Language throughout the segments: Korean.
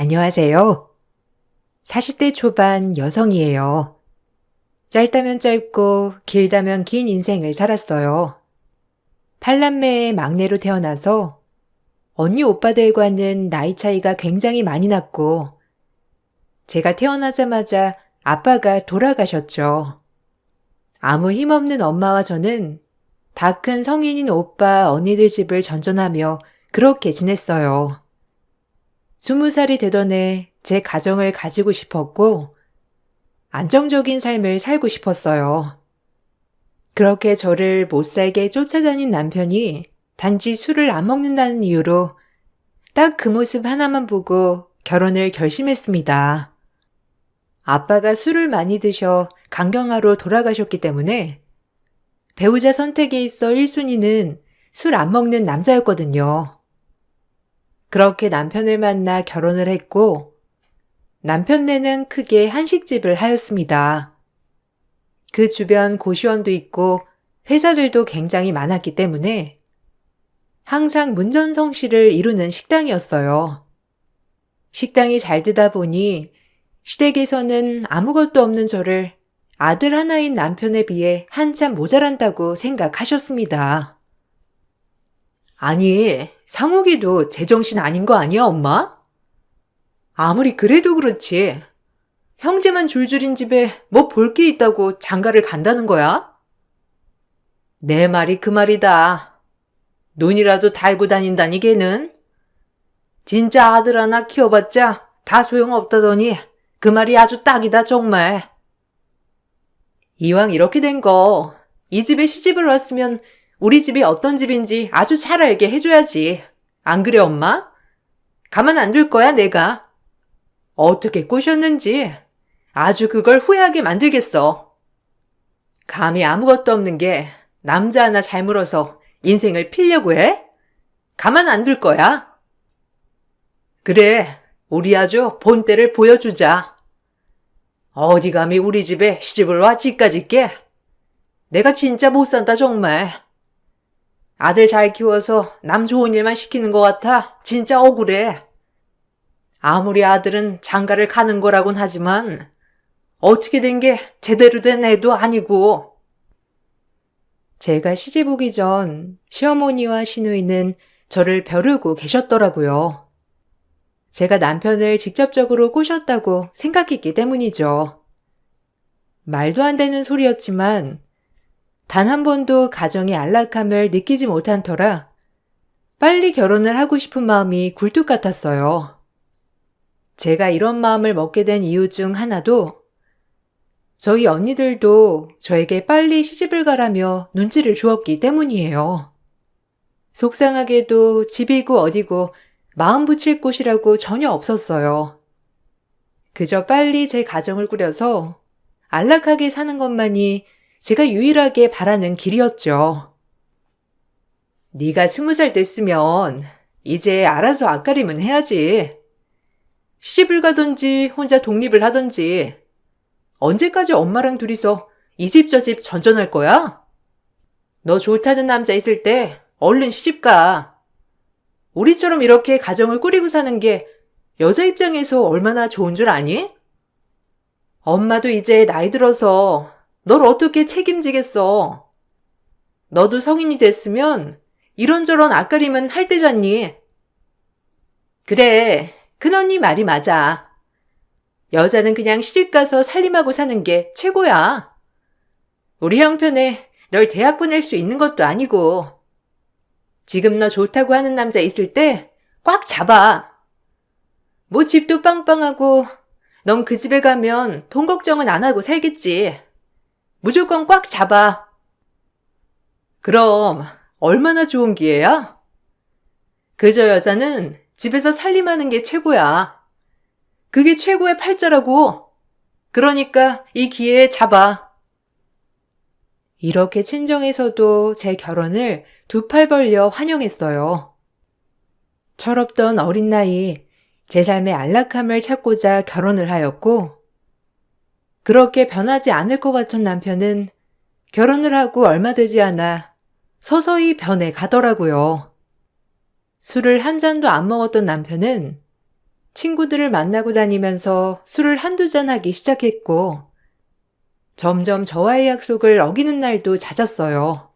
안녕하세요. 40대 초반 여성이에요. 짧다면 짧고 길다면 긴 인생을 살았어요. 8남매의 막내로 태어나서 언니 오빠들과는 나이 차이가 굉장히 많이 났고, 제가 태어나자마자 아빠가 돌아가셨죠. 아무 힘없는 엄마와 저는 다 큰 성인인 오빠, 언니들 집을 전전하며 그렇게 지냈어요. 20살이 되던 해 제 가정을 가지고 싶었고, 안정적인 삶을 살고 싶었어요. 그렇게 저를 못 살게 쫓아다닌 남편이 단지 술을 안 먹는다는 이유로 딱 그 모습 하나만 보고 결혼을 결심했습니다. 아빠가 술을 많이 드셔 간경화로 돌아가셨기 때문에 배우자 선택에 있어 1순위는 술 안 먹는 남자였거든요. 그렇게 남편을 만나 결혼을 했고, 남편네는 크게 한식집을 하였습니다. 그 주변 고시원도 있고 회사들도 굉장히 많았기 때문에 항상 문전성시를 이루는 식당이었어요. 식당이 잘 되다 보니 시댁에서는 아무것도 없는 저를 아들 하나인 남편에 비해 한참 모자란다고 생각하셨습니다. 아니, 상욱이도 제정신 아닌 거 아니야, 엄마? 아무리 그래도 그렇지. 형제만 줄줄인 집에 뭐 볼 게 있다고 장가를 간다는 거야? 내 말이 그 말이다. 눈이라도 달고 다닌다니 걔는. 진짜 아들 하나 키워봤자 다 소용없다더니 그 말이 아주 딱이다 정말. 이왕 이렇게 된 거, 이 집에 시집을 왔으면 우리 집이 어떤 집인지 아주 잘 알게 해줘야지. 안 그래 엄마? 가만 안 둘 거야 내가. 어떻게 꼬셨는지 아주 그걸 후회하게 만들겠어. 감히 아무것도 없는 게 남자 하나 잘 물어서 인생을 필려고 해? 가만 안 둘 거야. 그래, 우리 아주 본때를 보여주자. 어디 감히 우리 집에 시집을 와 집까지 게? 내가 진짜 못 산다 정말. 아들 잘 키워서 남 좋은 일만 시키는 것 같아 진짜 억울해. 아무리 아들은 장가를 가는 거라곤 하지만 어떻게 된 게 제대로 된 애도 아니고. 제가 시집 오기 전 시어머니와 시누이는 저를 벼르고 계셨더라고요. 제가 남편을 직접적으로 꼬셨다고 생각했기 때문이죠. 말도 안 되는 소리였지만 단 한 번도 가정의 안락함을 느끼지 못한 터라 빨리 결혼을 하고 싶은 마음이 굴뚝 같았어요. 제가 이런 마음을 먹게 된 이유 중 하나도 저희 언니들도 저에게 빨리 시집을 가라며 눈치를 주었기 때문이에요. 속상하게도 집이고 어디고 마음 붙일 곳이라고 전혀 없었어요. 그저 빨리 제 가정을 꾸려서 안락하게 사는 것만이 제가 유일하게 바라는 길이었죠. 네가 20살 됐으면 이제 알아서 앞가림은 해야지. 시집을 가든지 혼자 독립을 하든지. 언제까지 엄마랑 둘이서 이 집 저 집 전전할 거야? 너 좋다는 남자 있을 때 얼른 시집 가. 우리처럼 이렇게 가정을 꾸리고 사는 게 여자 입장에서 얼마나 좋은 줄 아니? 엄마도 이제 나이 들어서 널 어떻게 책임지겠어. 너도 성인이 됐으면 이런저런 앞가림은 할 때잖니. 그래, 큰언니 말이 맞아. 여자는 그냥 시집가서 살림하고 사는 게 최고야. 우리 형편에 널 대학 보낼 수 있는 것도 아니고. 지금 너 좋다고 하는 남자 있을 때 꽉 잡아. 뭐 집도 빵빵하고 넌 그 집에 가면 돈 걱정은 안 하고 살겠지. 무조건 꽉 잡아. 그럼 얼마나 좋은 기회야? 그저 여자는 집에서 살림하는 게 최고야. 그게 최고의 팔자라고. 그러니까 이 기회에 잡아. 이렇게 친정에서도 제 결혼을 두 팔 벌려 환영했어요. 철없던 어린 나이, 제 삶의 안락함을 찾고자 결혼을 하였고, 그렇게 변하지 않을 것 같은 남편은 결혼을 하고 얼마 되지 않아 서서히 변해 가더라고요. 술을 한 잔도 안 먹었던 남편은 친구들을 만나고 다니면서 술을 한두 잔 하기 시작했고, 점점 저와의 약속을 어기는 날도 잦았어요.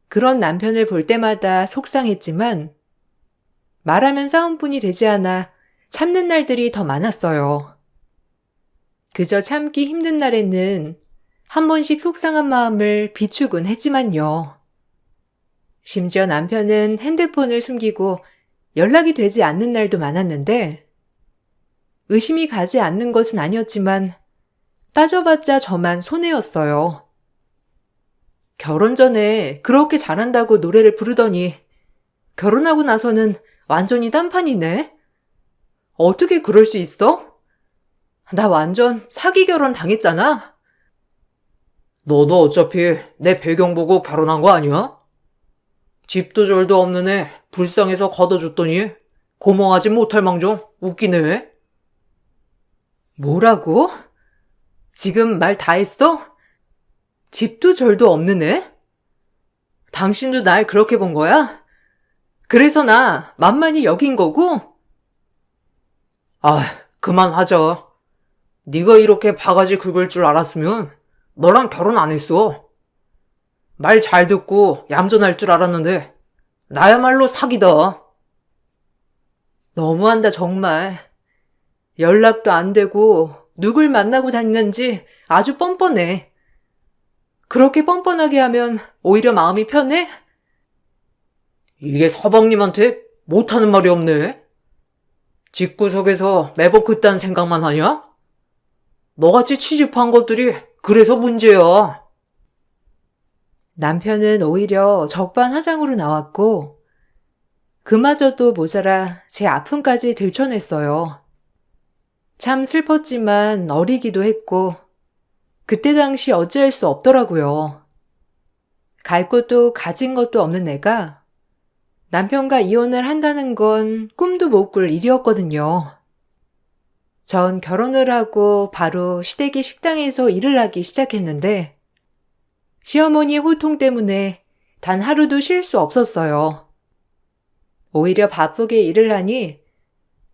그런 남편을 볼 때마다 속상했지만, 말하면 싸움뿐이 되지 않아 참는 날들이 더 많았어요. 그저 참기 힘든 날에는 한 번씩 속상한 마음을 비추곤 했지만요. 심지어 남편은 핸드폰을 숨기고 연락이 되지 않는 날도 많았는데, 의심이 가지 않는 것은 아니었지만 따져봤자 저만 손해였어요. 결혼 전에 그렇게 잘한다고 노래를 부르더니 결혼하고 나서는 완전히 딴판이네? 어떻게 그럴 수 있어? 나 완전 사기 결혼 당했잖아? 너도 어차피 내 배경 보고 결혼한 거 아니야? 집도 절도 없는 애 불쌍해서 걷어줬더니 고멍하지 못할 망정 웃기네. 뭐라고? 지금 말 다 했어? 집도 절도 없는 애? 당신도 날 그렇게 본 거야? 그래서 나 만만히 여긴 거고? 아, 그만하자. 네가 이렇게 바가지 긁을 줄 알았으면 너랑 결혼 안 했어. 말 잘 듣고 얌전할 줄 알았는데 나야말로 사기다. 너무한다 정말. 연락도 안 되고 누굴 만나고 다니는지 아주 뻔뻔해. 그렇게 뻔뻔하게 하면 오히려 마음이 편해? 이게 서방님한테 못하는 말이 없네. 집구석에서 매번 그딴 생각만 하냐? 너같이 취집한 것들이 그래서 문제야. 남편은 오히려 적반하장으로 나왔고, 그마저도 모자라 제 아픔까지 들춰냈어요. 참 슬펐지만 어리기도 했고, 그때 당시 어찌할 수 없더라고요. 갈 곳도 가진 것도 없는 애가 남편과 이혼을 한다는 건 꿈도 못 꿀 일이었거든요. 전 결혼을 하고 바로 시댁의 식당에서 일을 하기 시작했는데, 시어머니의 호통 때문에 단 하루도 쉴 수 없었어요. 오히려 바쁘게 일을 하니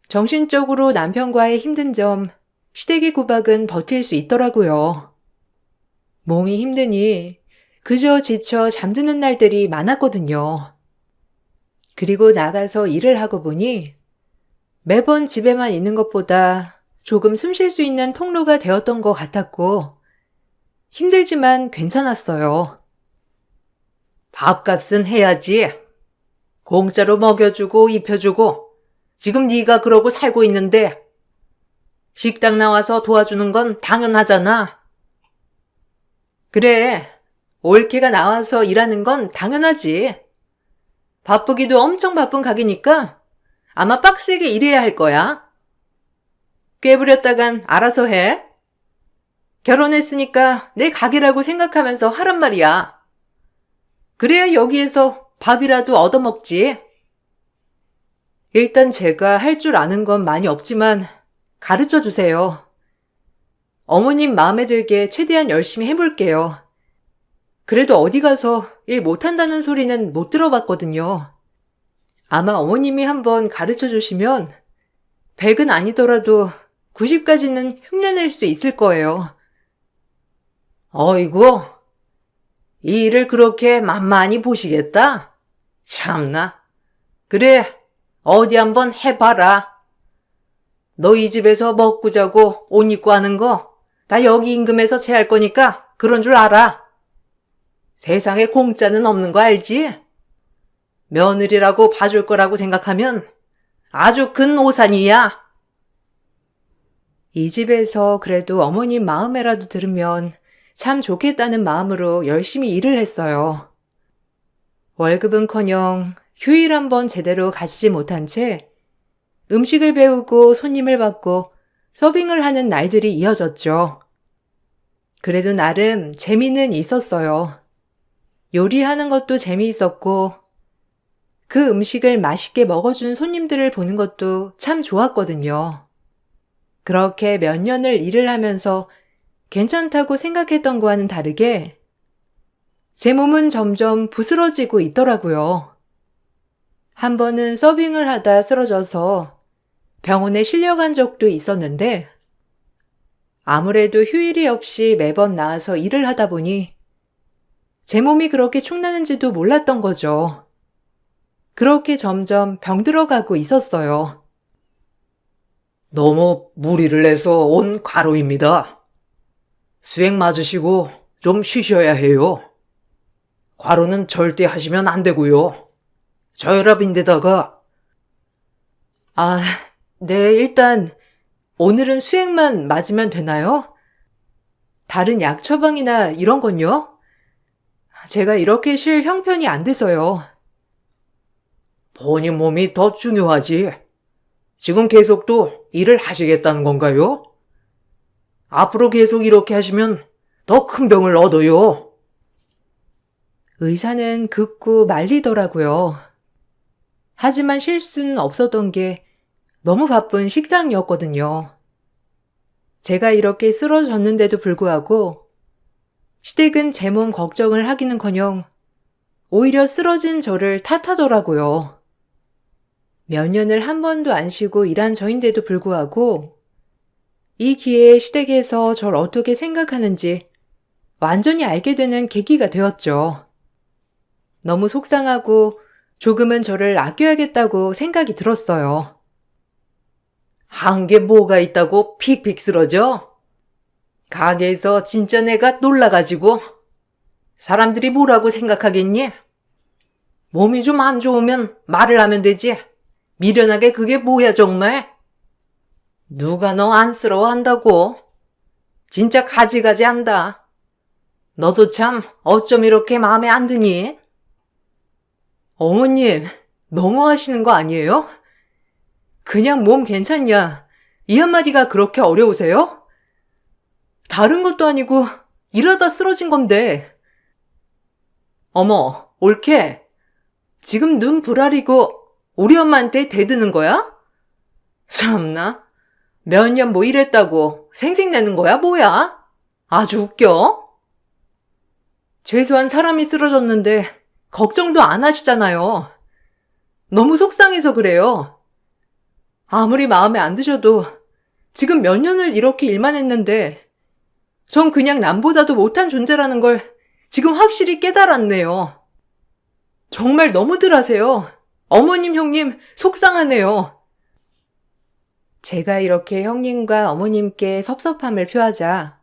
정신적으로 남편과의 힘든 점, 시댁의 구박은 버틸 수 있더라고요. 몸이 힘드니 그저 지쳐 잠드는 날들이 많았거든요. 그리고 나가서 일을 하고 보니 매번 집에만 있는 것보다 조금 숨 쉴 수 있는 통로가 되었던 것 같았고, 힘들지만 괜찮았어요. 밥값은 해야지. 공짜로 먹여주고 입혀주고 지금 네가 그러고 살고 있는데 식당 나와서 도와주는 건 당연하잖아. 그래, 올케가 나와서 일하는 건 당연하지. 바쁘기도 엄청 바쁜 가게니까 아마 빡세게 일해야 할 거야. 꾀부렸다간 알아서 해. 결혼했으니까 내 가게라고 생각하면서 하란 말이야. 그래야 여기에서 밥이라도 얻어먹지. 일단 제가 할 줄 아는 건 많이 없지만 가르쳐 주세요. 어머님 마음에 들게 최대한 열심히 해볼게요. 그래도 어디 가서 일 못한다는 소리는 못 들어봤거든요. 아마 어머님이 한번 가르쳐 주시면 100은 아니더라도 90까지는 흉내낼 수 있을 거예요. 어이구, 이 일을 그렇게 만만히 보시겠다? 참나. 그래, 어디 한번 해봐라. 너 이 집에서 먹고 자고 옷 입고 하는 거 다 여기 임금에서 채할 거니까 그런 줄 알아. 세상에 공짜는 없는 거 알지? 며느리라고 봐줄 거라고 생각하면 아주 큰 오산이야. 이 집에서 그래도 어머님 마음에라도 들으면 참 좋겠다는 마음으로 열심히 일을 했어요. 월급은커녕 휴일 한번 제대로 가지지 못한 채 음식을 배우고 손님을 받고 서빙을 하는 날들이 이어졌죠. 그래도 나름 재미는 있었어요. 요리하는 것도 재미있었고 그 음식을 맛있게 먹어준 손님들을 보는 것도 참 좋았거든요. 그렇게 몇 년을 일을 하면서 괜찮다고 생각했던 거와는 다르게 제 몸은 점점 부스러지고 있더라고요. 한 번은 서빙을 하다 쓰러져서 병원에 실려간 적도 있었는데 아무래도 휴일이 없이 매번 나와서 일을 하다 보니 제 몸이 그렇게 축나는지도 몰랐던 거죠. 그렇게 점점 병들어가고 있었어요. 너무 무리를 해서 온 과로입니다. 수행 맞으시고 좀 쉬셔야 해요. 과로는 절대 하시면 안 되고요. 저혈압인데다가 아, 네, 일단 오늘은 수액만 맞으면 되나요? 다른 약 처방이나 이런 건요? 제가 이렇게 쉴 형편이 안 돼서요. 본인 몸이 더 중요하지. 지금 계속 또 일을 하시겠다는 건가요? 앞으로 계속 이렇게 하시면 더 큰 병을 얻어요. 의사는 극구 말리더라고요. 하지만 쉴 수는 없었던 게 너무 바쁜 식당이었거든요. 제가 이렇게 쓰러졌는데도 불구하고 시댁은 제 몸 걱정을 하기는커녕 오히려 쓰러진 저를 탓하더라고요. 몇 년을 한 번도 안 쉬고 일한 저인데도 불구하고 이 기회에 시댁에서 절 어떻게 생각하는지 완전히 알게 되는 계기가 되었죠. 너무 속상하고 조금은 저를 아껴야겠다고 생각이 들었어요. 한 게 뭐가 있다고 픽픽 쓰러져? 가게에서 진짜 내가 놀라가지고 사람들이 뭐라고 생각하겠니? 몸이 좀 안 좋으면 말을 하면 되지. 미련하게 그게 뭐야 정말? 누가 너 안쓰러워한다고? 진짜 가지가지 한다. 너도 참 어쩜 이렇게 마음에 안 드니? 어머님, 너무하시는 거 아니에요? 그냥 몸 괜찮냐? 이 한마디가 그렇게 어려우세요? 다른 것도 아니고 일하다 쓰러진 건데. 어머, 옳게. 지금 눈 부라리고 우리 엄마한테 대드는 거야? 참나. 몇 년 뭐 일했다고 생색내는 거야, 뭐야? 아주 웃겨. 최소한 사람이 쓰러졌는데 걱정도 안 하시잖아요. 너무 속상해서 그래요. 아무리 마음에 안 드셔도 지금 몇 년을 이렇게 일만 했는데 전 그냥 남보다도 못한 존재라는 걸 지금 확실히 깨달았네요. 정말 너무들 하세요. 어머님, 형님, 속상하네요. 제가 이렇게 형님과 어머님께 섭섭함을 표하자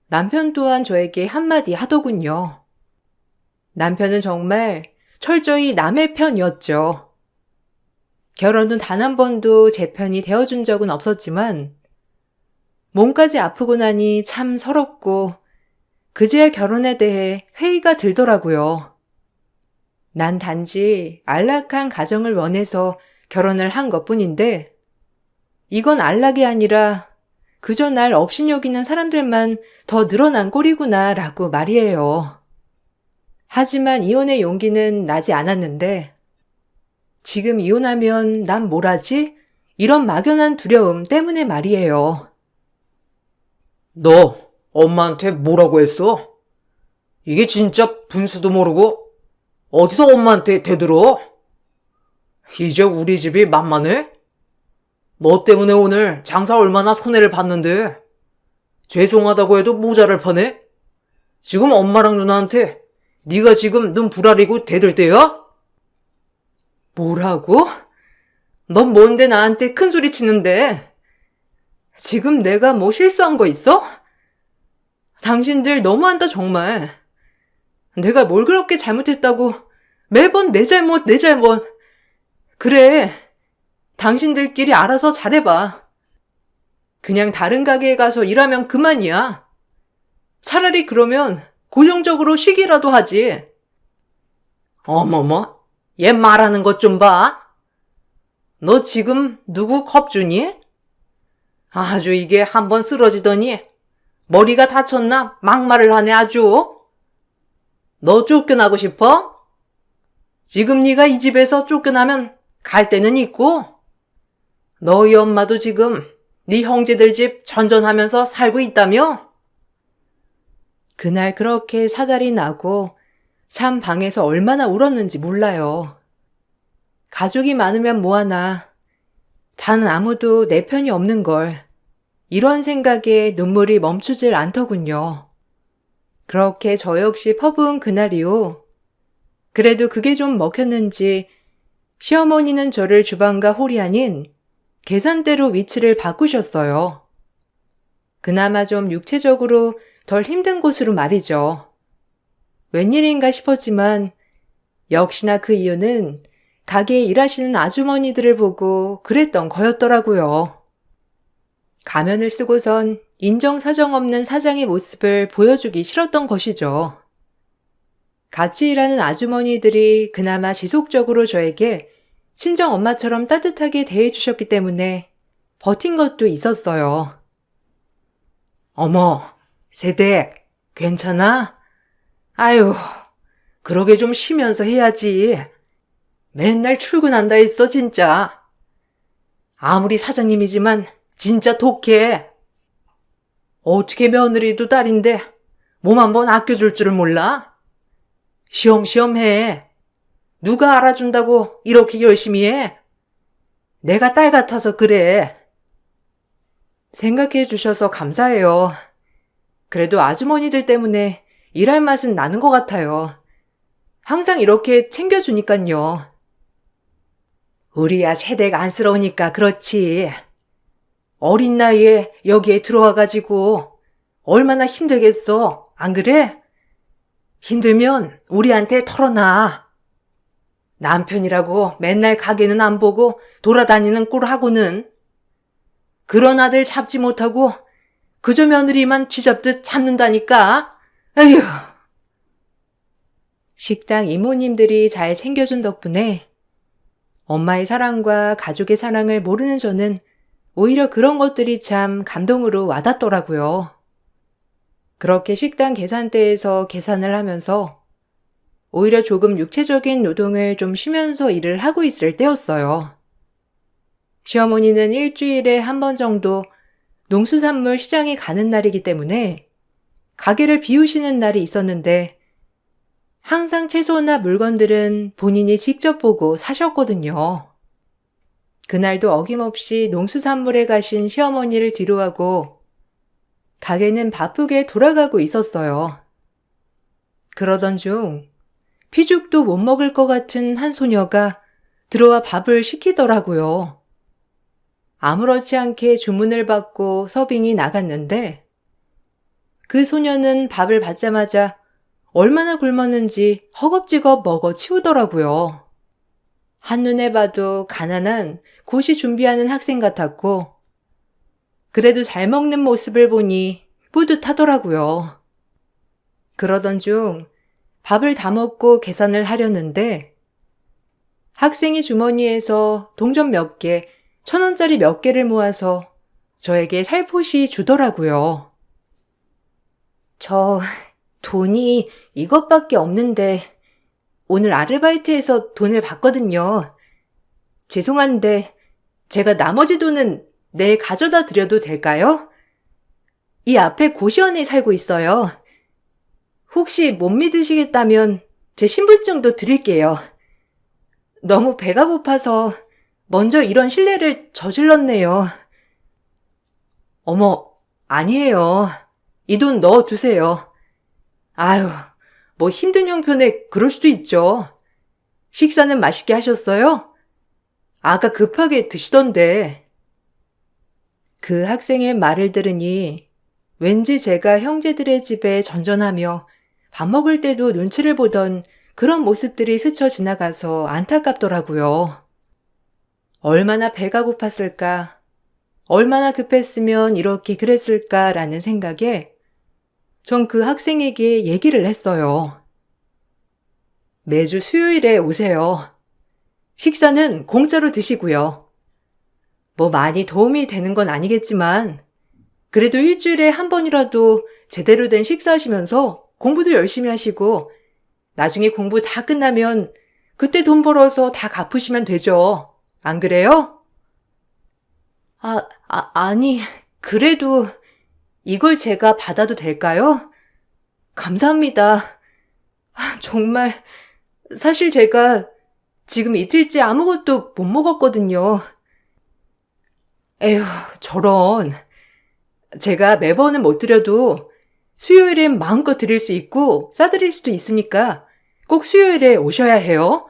남편 또한 저에게 한마디 하더군요. 남편은 정말 철저히 남의 편이었죠. 결혼 후 단 한 번도 제 편이 되어준 적은 없었지만 몸까지 아프고 나니 참 서럽고 그제야 결혼에 대해 회의가 들더라고요. 난 단지 안락한 가정을 원해서 결혼을 한 것뿐인데 이건 안락이 아니라 그저 날 업신여기는 사람들만 더 늘어난 꼴이구나 라고 말이에요. 하지만 이혼의 용기는 나지 않았는데 지금 이혼하면 난 뭘 하지? 이런 막연한 두려움 때문에 말이에요. 너 엄마한테 뭐라고 했어? 이게 진짜 분수도 모르고 어디서 엄마한테 대들어? 이제 우리 집이 만만해? 너 때문에 오늘 장사 얼마나 손해를 봤는데 죄송하다고 해도 모자랄 판에? 지금 엄마랑 누나한테 네가 지금 눈 부라리고 대들 때야? 뭐라고? 넌 뭔데 나한테 큰 소리 치는데? 지금 내가 뭐 실수한 거 있어? 당신들 너무한다 정말. 내가 뭘 그렇게 잘못했다고 매번 내 잘못, 내 잘못. 그래, 당신들끼리 알아서 잘해봐. 그냥 다른 가게에 가서 일하면 그만이야. 차라리 그러면 고정적으로 쉬기라도 하지. 어머머, 얘 말하는 것 좀 봐. 너 지금 누구 겁주니? 아주 이게 한번 쓰러지더니 머리가 다쳤나 막말을 하네 아주. 너 쫓겨나고 싶어? 지금 네가 이 집에서 쫓겨나면 갈 데는 있고 너희 엄마도 지금 네 형제들 집 전전하면서 살고 있다며? 그날 그렇게 사달이 나고 참 방에서 얼마나 울었는지 몰라요. 가족이 많으면 뭐하나 단 아무도 내 편이 없는 걸. 이런 생각에 눈물이 멈추질 않더군요. 그렇게 저 역시 퍼부은 그날이요. 그래도 그게 좀 먹혔는지 시어머니는 저를 주방과 홀이 아닌 계산대로 위치를 바꾸셨어요. 그나마 좀 육체적으로 덜 힘든 곳으로 말이죠. 웬일인가 싶었지만 역시나 그 이유는 가게에 일하시는 아주머니들을 보고 그랬던 거였더라고요. 가면을 쓰고선 인정사정 없는 사장의 모습을 보여주기 싫었던 것이죠. 같이 일하는 아주머니들이 그나마 지속적으로 저에게 친정 엄마처럼 따뜻하게 대해주셨기 때문에 버틴 것도 있었어요. 어머, 세댁, 괜찮아? 아유, 그러게 좀 쉬면서 해야지. 맨날 출근한다 했어, 진짜. 아무리 사장님이지만 진짜 독해. 어떻게 며느리도 딸인데 몸 한번 아껴줄 줄을 몰라? 시험시험 해. 누가 알아준다고 이렇게 열심히 해? 내가 딸 같아서 그래. 생각해 주셔서 감사해요. 그래도 아주머니들 때문에 일할 맛은 나는 것 같아요. 항상 이렇게 챙겨주니깐요. 우리야 세대가 안쓰러우니까 그렇지. 어린 나이에 여기에 들어와가지고 얼마나 힘들겠어, 안 그래? 힘들면 우리한테 털어놔. 남편이라고 맨날 가게는 안 보고 돌아다니는 꼴하고는 그런 아들 잡지 못하고 그저 며느리만 쥐잡듯 잡는다니까. 에휴. 식당 이모님들이 잘 챙겨준 덕분에 엄마의 사랑과 가족의 사랑을 모르는 저는 오히려 그런 것들이 참 감동으로 와닿더라고요. 그렇게 식당 계산대에서 계산을 하면서 오히려 조금 육체적인 노동을 좀 쉬면서 일을 하고 있을 때였어요. 시어머니는 일주일에 한 번 정도 농수산물 시장에 가는 날이기 때문에 가게를 비우시는 날이 있었는데 항상 채소나 물건들은 본인이 직접 보고 사셨거든요. 그날도 어김없이 농수산물에 가신 시어머니를 뒤로하고 가게는 바쁘게 돌아가고 있었어요. 그러던 중 피죽도 못 먹을 것 같은 한 소녀가 들어와 밥을 시키더라고요. 아무렇지 않게 주문을 받고 서빙이 나갔는데 그 소녀는 밥을 받자마자 얼마나 굶었는지 허겁지겁 먹어 치우더라고요. 한눈에 봐도 가난한 고시 준비하는 학생 같았고 그래도 잘 먹는 모습을 보니 뿌듯하더라고요. 그러던 중 밥을 다 먹고 계산을 하려는데 학생이 주머니에서 동전 몇 개, 1,000원짜리 몇 개를 모아서 저에게 살포시 주더라고요. 저 돈이 이것밖에 없는데 오늘 아르바이트해서 돈을 받거든요. 죄송한데 제가 나머지 돈은 내일 가져다 드려도 될까요? 이 앞에 고시원에 살고 있어요. 혹시 못 믿으시겠다면 제 신분증도 드릴게요. 너무 배가 고파서 먼저 이런 실례를 저질렀네요. 어머, 아니에요. 이 돈 넣어두세요. 아유, 뭐 힘든 형편에 그럴 수도 있죠. 식사는 맛있게 하셨어요? 아까 급하게 드시던데. 그 학생의 말을 들으니 왠지 제가 형제들의 집에 전전하며 밥 먹을 때도 눈치를 보던 그런 모습들이 스쳐 지나가서 안타깝더라고요. 얼마나 배가 고팠을까, 얼마나 급했으면 이렇게 그랬을까라는 생각에 전 그 학생에게 얘기를 했어요. 매주 수요일에 오세요. 식사는 공짜로 드시고요. 뭐 많이 도움이 되는 건 아니겠지만 그래도 일주일에 한 번이라도 제대로 된 식사하시면서 공부도 열심히 하시고 나중에 공부 다 끝나면 그때 돈 벌어서 다 갚으시면 되죠. 안 그래요? 아니, 그래도 이걸 제가 받아도 될까요? 감사합니다. 정말 사실 제가 지금 이틀째 아무것도 못 먹었거든요. 에휴, 저런. 제가 매번은 못 드려도 수요일엔 마음껏 드릴 수 있고 싸드릴 수도 있으니까 꼭 수요일에 오셔야 해요.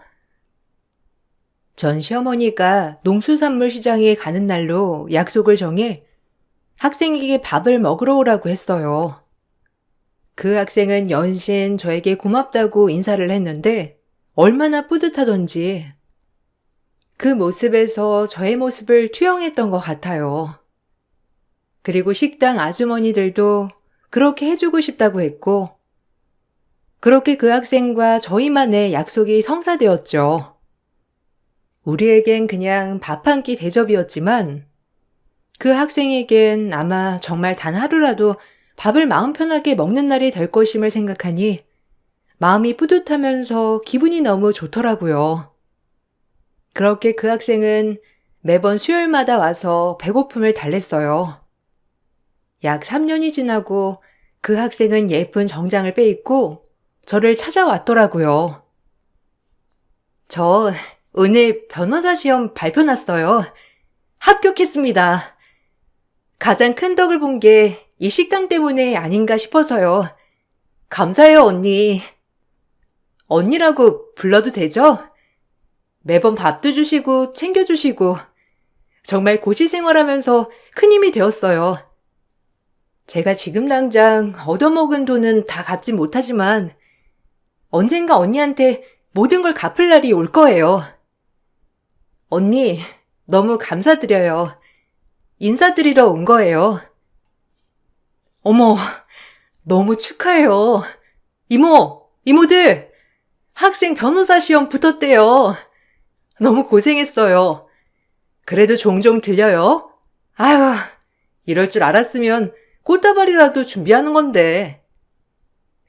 전 시어머니가 농수산물 시장에 가는 날로 약속을 정해 학생에게 밥을 먹으러 오라고 했어요. 그 학생은 연신 저에게 고맙다고 인사를 했는데 얼마나 뿌듯하던지 그 모습에서 저의 모습을 투영했던 것 같아요. 그리고 식당 아주머니들도 그렇게 해주고 싶다고 했고 그렇게 그 학생과 저희만의 약속이 성사되었죠. 우리에겐 그냥 밥 한 끼 대접이었지만 그 학생에겐 아마 정말 단 하루라도 밥을 마음 편하게 먹는 날이 될 것임을 생각하니 마음이 뿌듯하면서 기분이 너무 좋더라고요. 그렇게 그 학생은 매번 수요일마다 와서 배고픔을 달랬어요. 약 3년이 지나고 그 학생은 예쁜 정장을 빼입고 저를 찾아왔더라고요. 저 오늘 변호사 시험 발표 났어요. 합격했습니다. 가장 큰 덕을 본 게 이 식당 때문에 아닌가 싶어서요. 감사해요, 언니. 언니라고 불러도 되죠? 매번 밥도 주시고 챙겨주시고 정말 고시 생활하면서 큰 힘이 되었어요. 제가 지금 당장 얻어먹은 돈은 다 갚지 못하지만 언젠가 언니한테 모든 걸 갚을 날이 올 거예요. 언니, 너무 감사드려요. 인사드리러 온 거예요. 어머, 너무 축하해요. 이모들, 학생 변호사 시험 붙었대요. 너무 고생했어요. 그래도 종종 들려요. 아휴, 이럴 줄 알았으면 꽃다발이라도 준비하는 건데.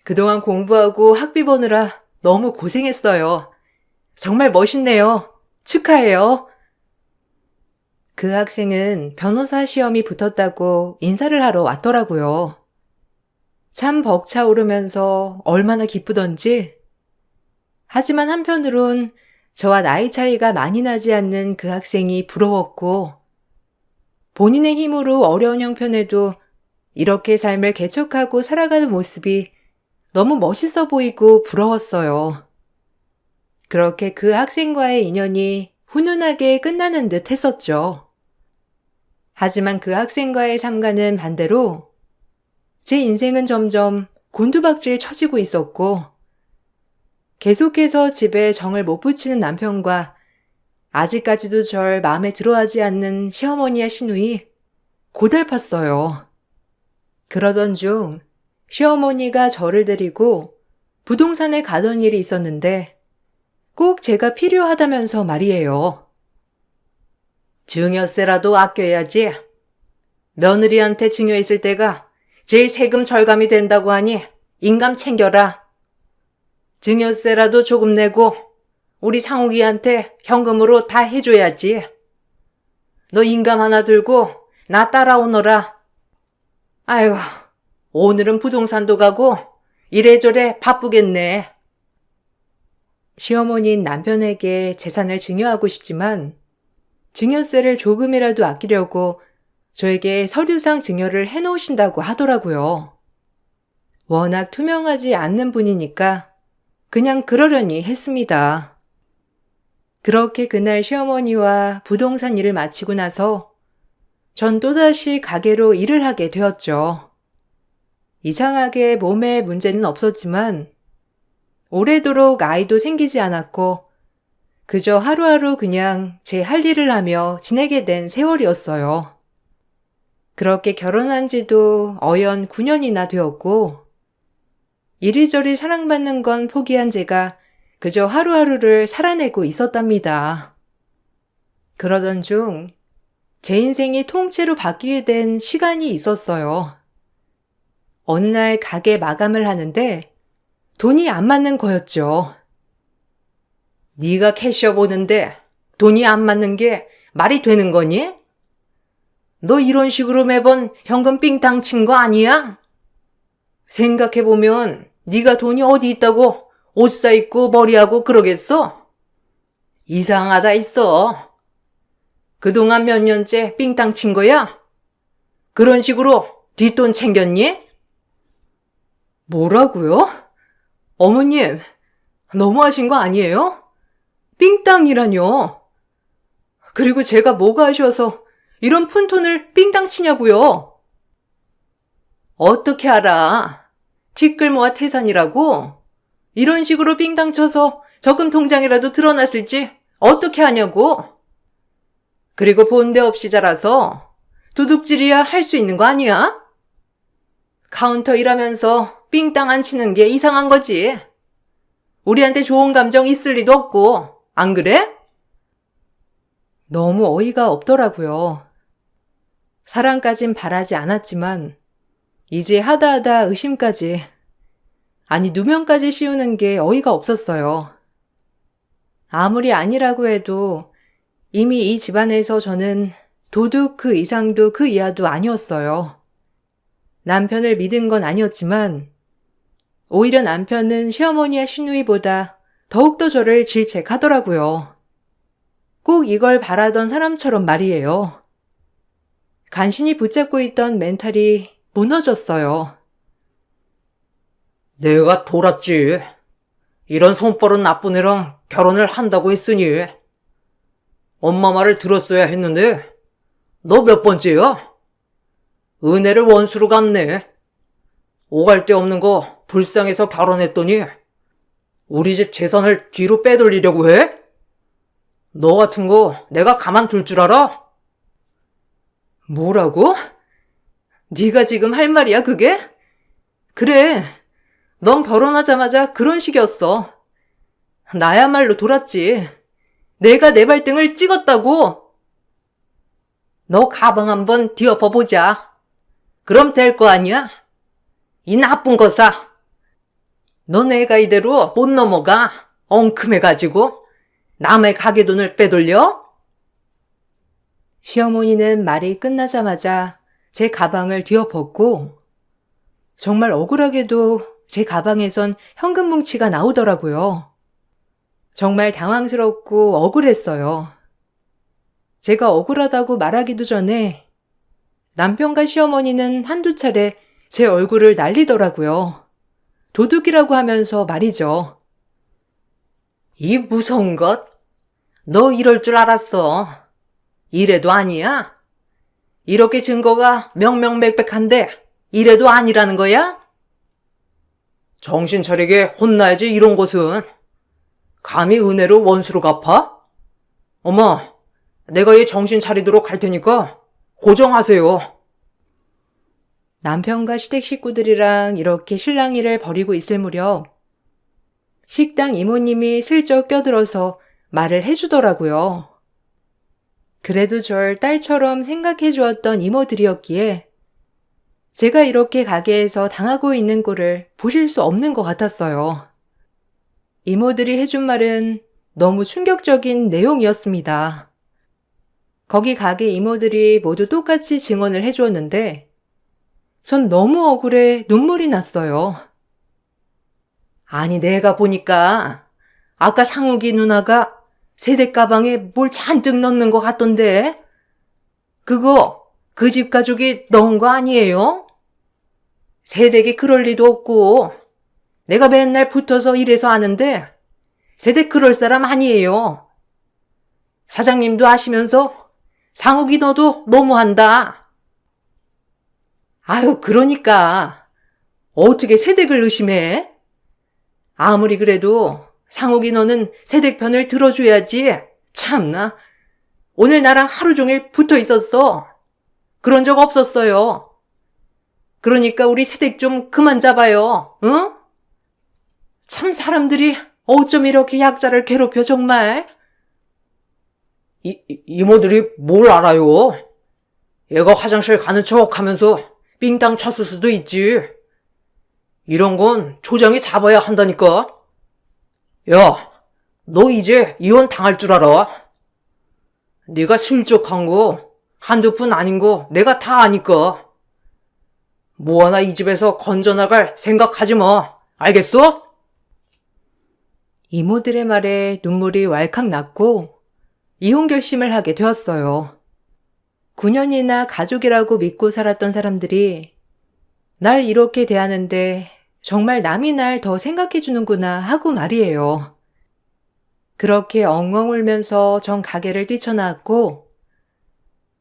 그동안 공부하고 학비 버느라 너무 고생했어요. 정말 멋있네요. 축하해요. 그 학생은 변호사 시험이 붙었다고 인사를 하러 왔더라고요. 참 벅차오르면서 얼마나 기쁘던지. 하지만 한편으론 저와 나이 차이가 많이 나지 않는 그 학생이 부러웠고 본인의 힘으로 어려운 형편에도 이렇게 삶을 개척하고 살아가는 모습이 너무 멋있어 보이고 부러웠어요. 그렇게 그 학생과의 인연이 훈훈하게 끝나는 듯 했었죠. 하지만 그 학생과의 삶과는 반대로 제 인생은 점점 곤두박질 쳐지고 있었고 계속해서 집에 정을 못 붙이는 남편과 아직까지도 절 마음에 들어하지 않는 시어머니와 시누이 고달팠어요. 그러던 중 시어머니가 저를 데리고 부동산에 가던 일이 있었는데 꼭 제가 필요하다면서 말이에요. 증여세라도 아껴야지. 며느리한테 증여했을 때가 제일 세금 절감이 된다고 하니 인감 챙겨라. 증여세라도 조금 내고 우리 상욱이한테 현금으로 다 해줘야지. 너 인감 하나 들고 나 따라오너라. 아유, 오늘은 부동산도 가고 이래저래 바쁘겠네. 시어머니는 남편에게 재산을 증여하고 싶지만 증여세를 조금이라도 아끼려고 저에게 서류상 증여를 해놓으신다고 하더라고요. 워낙 투명하지 않는 분이니까 그냥 그러려니 했습니다. 그렇게 그날 시어머니와 부동산 일을 마치고 나서 전 또다시 가게로 일을 하게 되었죠. 이상하게 몸에 문제는 없었지만 오래도록 아이도 생기지 않았고 그저 하루하루 그냥 제 할 일을 하며 지내게 된 세월이었어요. 그렇게 결혼한 지도 어연 9년이나 되었고 이리저리 사랑받는 건 포기한 제가 그저 하루하루를 살아내고 있었답니다. 그러던 중 제 인생이 통째로 바뀌게 된 시간이 있었어요. 어느 날 가게 마감을 하는데 돈이 안 맞는 거였죠. 네가 캐셔 보는데 돈이 안 맞는 게 말이 되는 거니? 너 이런 식으로 매번 현금 삥땅 친 거 아니야? 생각해보면 네가 돈이 어디 있다고 옷 사입고 머리하고 그러겠어? 이상하다 있어. 그동안 몇 년째 삥땅 친 거야? 그런 식으로 뒷돈 챙겼니? 뭐라고요? 어머님, 너무하신 거 아니에요? 삥땅이라뇨. 그리고 제가 뭐가 아쉬워서 이런 푼돈을 삥땅 치냐고요. 어떻게 알아? 티끌모아 태산이라고? 이런 식으로 삥땅 쳐서 적금 통장이라도 드러났을지 어떻게 하냐고? 그리고 본데 없이 자라서 도둑질이야 할 수 있는 거 아니야? 카운터 일하면서 삥땅 안 치는 게 이상한 거지. 우리한테 좋은 감정 있을 리도 없고, 안 그래? 너무 어이가 없더라고요. 사랑까진 바라지 않았지만 이제 하다하다 의심까지, 아니 누명까지 씌우는 게 어이가 없었어요. 아무리 아니라고 해도 이미 이 집안에서 저는 도둑 그 이상도 그 이하도 아니었어요. 남편을 믿은 건 아니었지만 오히려 남편은 시어머니와 시누이보다 더욱더 저를 질책하더라고요. 꼭 이걸 바라던 사람처럼 말이에요. 간신히 붙잡고 있던 멘탈이 무너졌어요. 내가 돌았지. 이런 손버릇 나쁜 애랑 결혼을 한다고 했으니. 엄마 말을 들었어야 했는데 너 몇 번째야? 은혜를 원수로 갚네. 오갈 데 없는 거 불쌍해서 결혼했더니 우리 집 재산을 뒤로 빼돌리려고 해? 너 같은 거 내가 가만둘 줄 알아? 뭐라고? 네가 지금 할 말이야 그게? 그래, 넌 결혼하자마자 그런 식이었어. 나야말로 돌았지. 내가 내 발등을 찍었다고. 너 가방 한번 뒤엎어보자. 그럼 될 거 아니야? 이 나쁜 거사. 너 내가 이대로 못 넘어가. 엉큼해가지고 남의 가게돈을 빼돌려? 시어머니는 말이 끝나자마자 제 가방을 뒤엎었고 정말 억울하게도 제 가방에선 현금 뭉치가 나오더라고요. 정말 당황스럽고 억울했어요. 제가 억울하다고 말하기도 전에 남편과 시어머니는 한두 차례 제 얼굴을 날리더라고요. 도둑이라고 하면서 말이죠. 이 무서운 것. 너 이럴 줄 알았어. 이래도 아니야? 이렇게 증거가 명명백백한데 이래도 아니라는 거야? 정신 차리게 혼나야지 이런 것은. 감히 은혜로 원수로 갚아? 어머, 내가 얘 정신 차리도록 할 테니까 고정하세요. 남편과 시댁 식구들이랑 이렇게 실랑이를 벌이고 있을 무렵 식당 이모님이 슬쩍 껴들어서 말을 해주더라고요. 그래도 절 딸처럼 생각해 주었던 이모들이었기에 제가 이렇게 가게에서 당하고 있는 꼴을 보실 수 없는 것 같았어요. 이모들이 해준 말은 너무 충격적인 내용이었습니다. 거기 가게 이모들이 모두 똑같이 증언을 해주었는데 전 너무 억울해 눈물이 났어요. 아니 내가 보니까 아까 상욱이 누나가 세대 가방에 뭘 잔뜩 넣는 것 같던데. 그거 그 집 가족이 넣은 거 아니에요? 세댁이 그럴 리도 없고 내가 맨날 붙어서 일해서 아는데 세댁 그럴 사람 아니에요. 사장님도 아시면서 상욱이 너도 너무한다. 아유 그러니까 어떻게 세댁을 의심해? 아무리 그래도 상욱이 너는 세댁 편을 들어줘야지. 참나. 오늘 나랑 하루 종일 붙어 있었어. 그런 적 없었어요. 그러니까 우리 세댁 좀 그만 잡아요. 응? 참 사람들이 어쩜 이렇게 약자를 괴롭혀 정말. 이모들이 뭘 알아요? 얘가 화장실 가는 척 하면서 삥땅 쳤을 수도 있지. 이런 건 조장이 잡아야 한다니까. 야, 너 이제 이혼 당할 줄 알아? 네가 실족한 거 한두 푼 아닌 거 내가 다 아니까. 뭐 하나 이 집에서 건져나갈 생각하지 마. 알겠어? 이모들의 말에 눈물이 왈칵 났고 이혼 결심을 하게 되었어요. 9년이나 가족이라고 믿고 살았던 사람들이 날 이렇게 대하는데 정말 남이 날 더 생각해 주는구나 하고 말이에요. 그렇게 엉엉 울면서 전 가게를 뛰쳐나왔고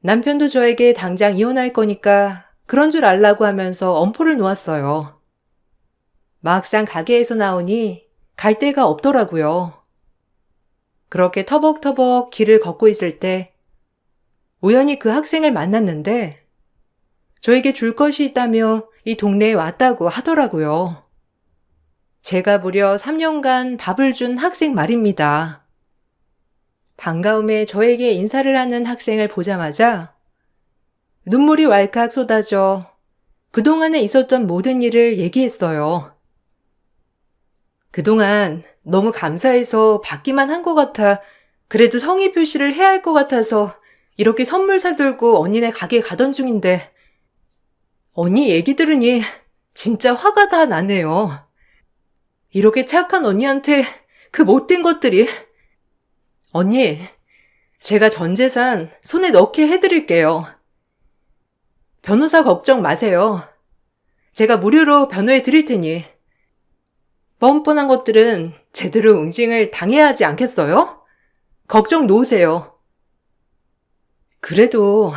남편도 저에게 당장 이혼할 거니까 그런 줄 알라고 하면서 엄포를 놓았어요. 막상 가게에서 나오니 갈 데가 없더라고요. 그렇게 터벅터벅 길을 걷고 있을 때 우연히 그 학생을 만났는데 저에게 줄 것이 있다며 이 동네에 왔다고 하더라고요. 제가 무려 3년간 밥을 준 학생 말입니다. 반가움에 저에게 인사를 하는 학생을 보자마자 눈물이 왈칵 쏟아져 그동안에 있었던 모든 일을 얘기했어요. 그동안 너무 감사해서 받기만 한 것 같아 그래도 성의 표시를 해야 할 것 같아서 이렇게 선물 사들고 언니네 가게에 가던 중인데 언니 얘기 들으니 진짜 화가 다 나네요. 이렇게 착한 언니한테 그 못된 것들이. 언니, 제가 전 재산 손에 넣게 해드릴게요. 변호사 걱정 마세요. 제가 무료로 변호해 드릴 테니. 뻔뻔한 것들은 제대로 응징을 당해야 하지 않겠어요? 걱정 놓으세요. 그래도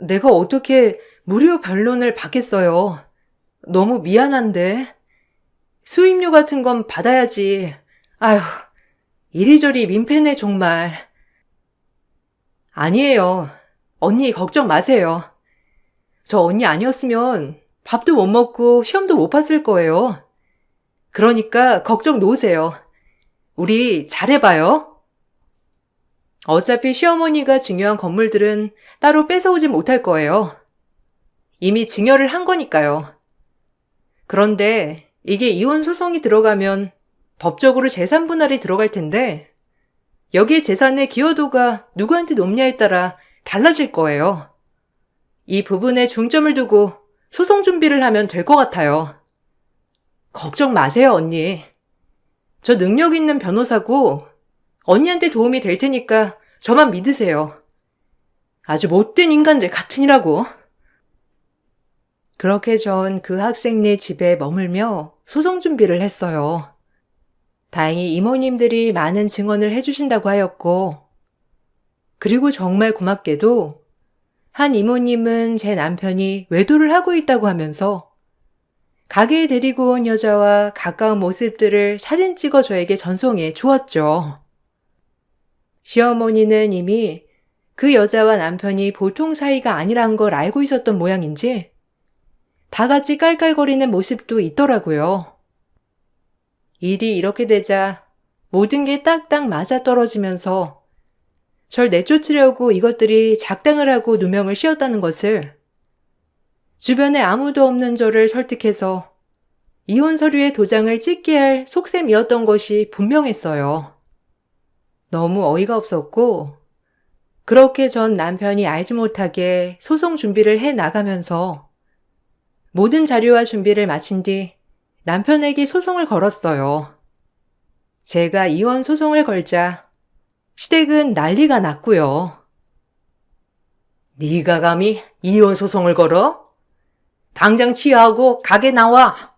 내가 어떻게 무료 변론을 받겠어요. 너무 미안한데. 수임료 같은 건 받아야지. 아휴, 이리저리 민폐네 정말. 아니에요. 언니 걱정 마세요. 저 언니 아니었으면 밥도 못 먹고 시험도 못 봤을 거예요. 그러니까 걱정 놓으세요. 우리 잘해봐요. 어차피 시어머니가 증여한 건물들은 따로 뺏어오지 못할 거예요. 이미 증여를 한 거니까요. 그런데 이게 이혼 소송이 들어가면 법적으로 재산 분할이 들어갈 텐데 여기에 재산의 기여도가 누구한테 높냐에 따라 달라질 거예요. 이 부분에 중점을 두고 소송 준비를 하면 될 것 같아요. 걱정 마세요, 언니. 저 능력 있는 변호사고 언니한테 도움이 될 테니까 저만 믿으세요. 아주 못된 인간들 같으니라고. 그렇게 전 그 학생네 집에 머물며 소송 준비를 했어요. 다행히 이모님들이 많은 증언을 해주신다고 하였고, 그리고 정말 고맙게도 한 이모님은 제 남편이 외도를 하고 있다고 하면서 가게에 데리고 온 여자와 가까운 모습들을 사진 찍어 저에게 전송해 주었죠. 시어머니는 이미 그 여자와 남편이 보통 사이가 아니란 걸 알고 있었던 모양인지 다 같이 깔깔거리는 모습도 있더라고요. 일이 이렇게 되자 모든 게 딱딱 맞아떨어지면서 절 내쫓으려고 이것들이 작당을 하고 누명을 씌웠다는 것을 주변에 아무도 없는 저를 설득해서 이혼 서류에 도장을 찍게 할 속셈이었던 것이 분명했어요. 너무 어이가 없었고 그렇게 전 남편이 알지 못하게 소송 준비를 해 나가면서 모든 자료와 준비를 마친 뒤 남편에게 소송을 걸었어요. 제가 이혼 소송을 걸자 시댁은 난리가 났고요. 네가 감히 이혼 소송을 걸어? 당장 취하하고 가게 나와.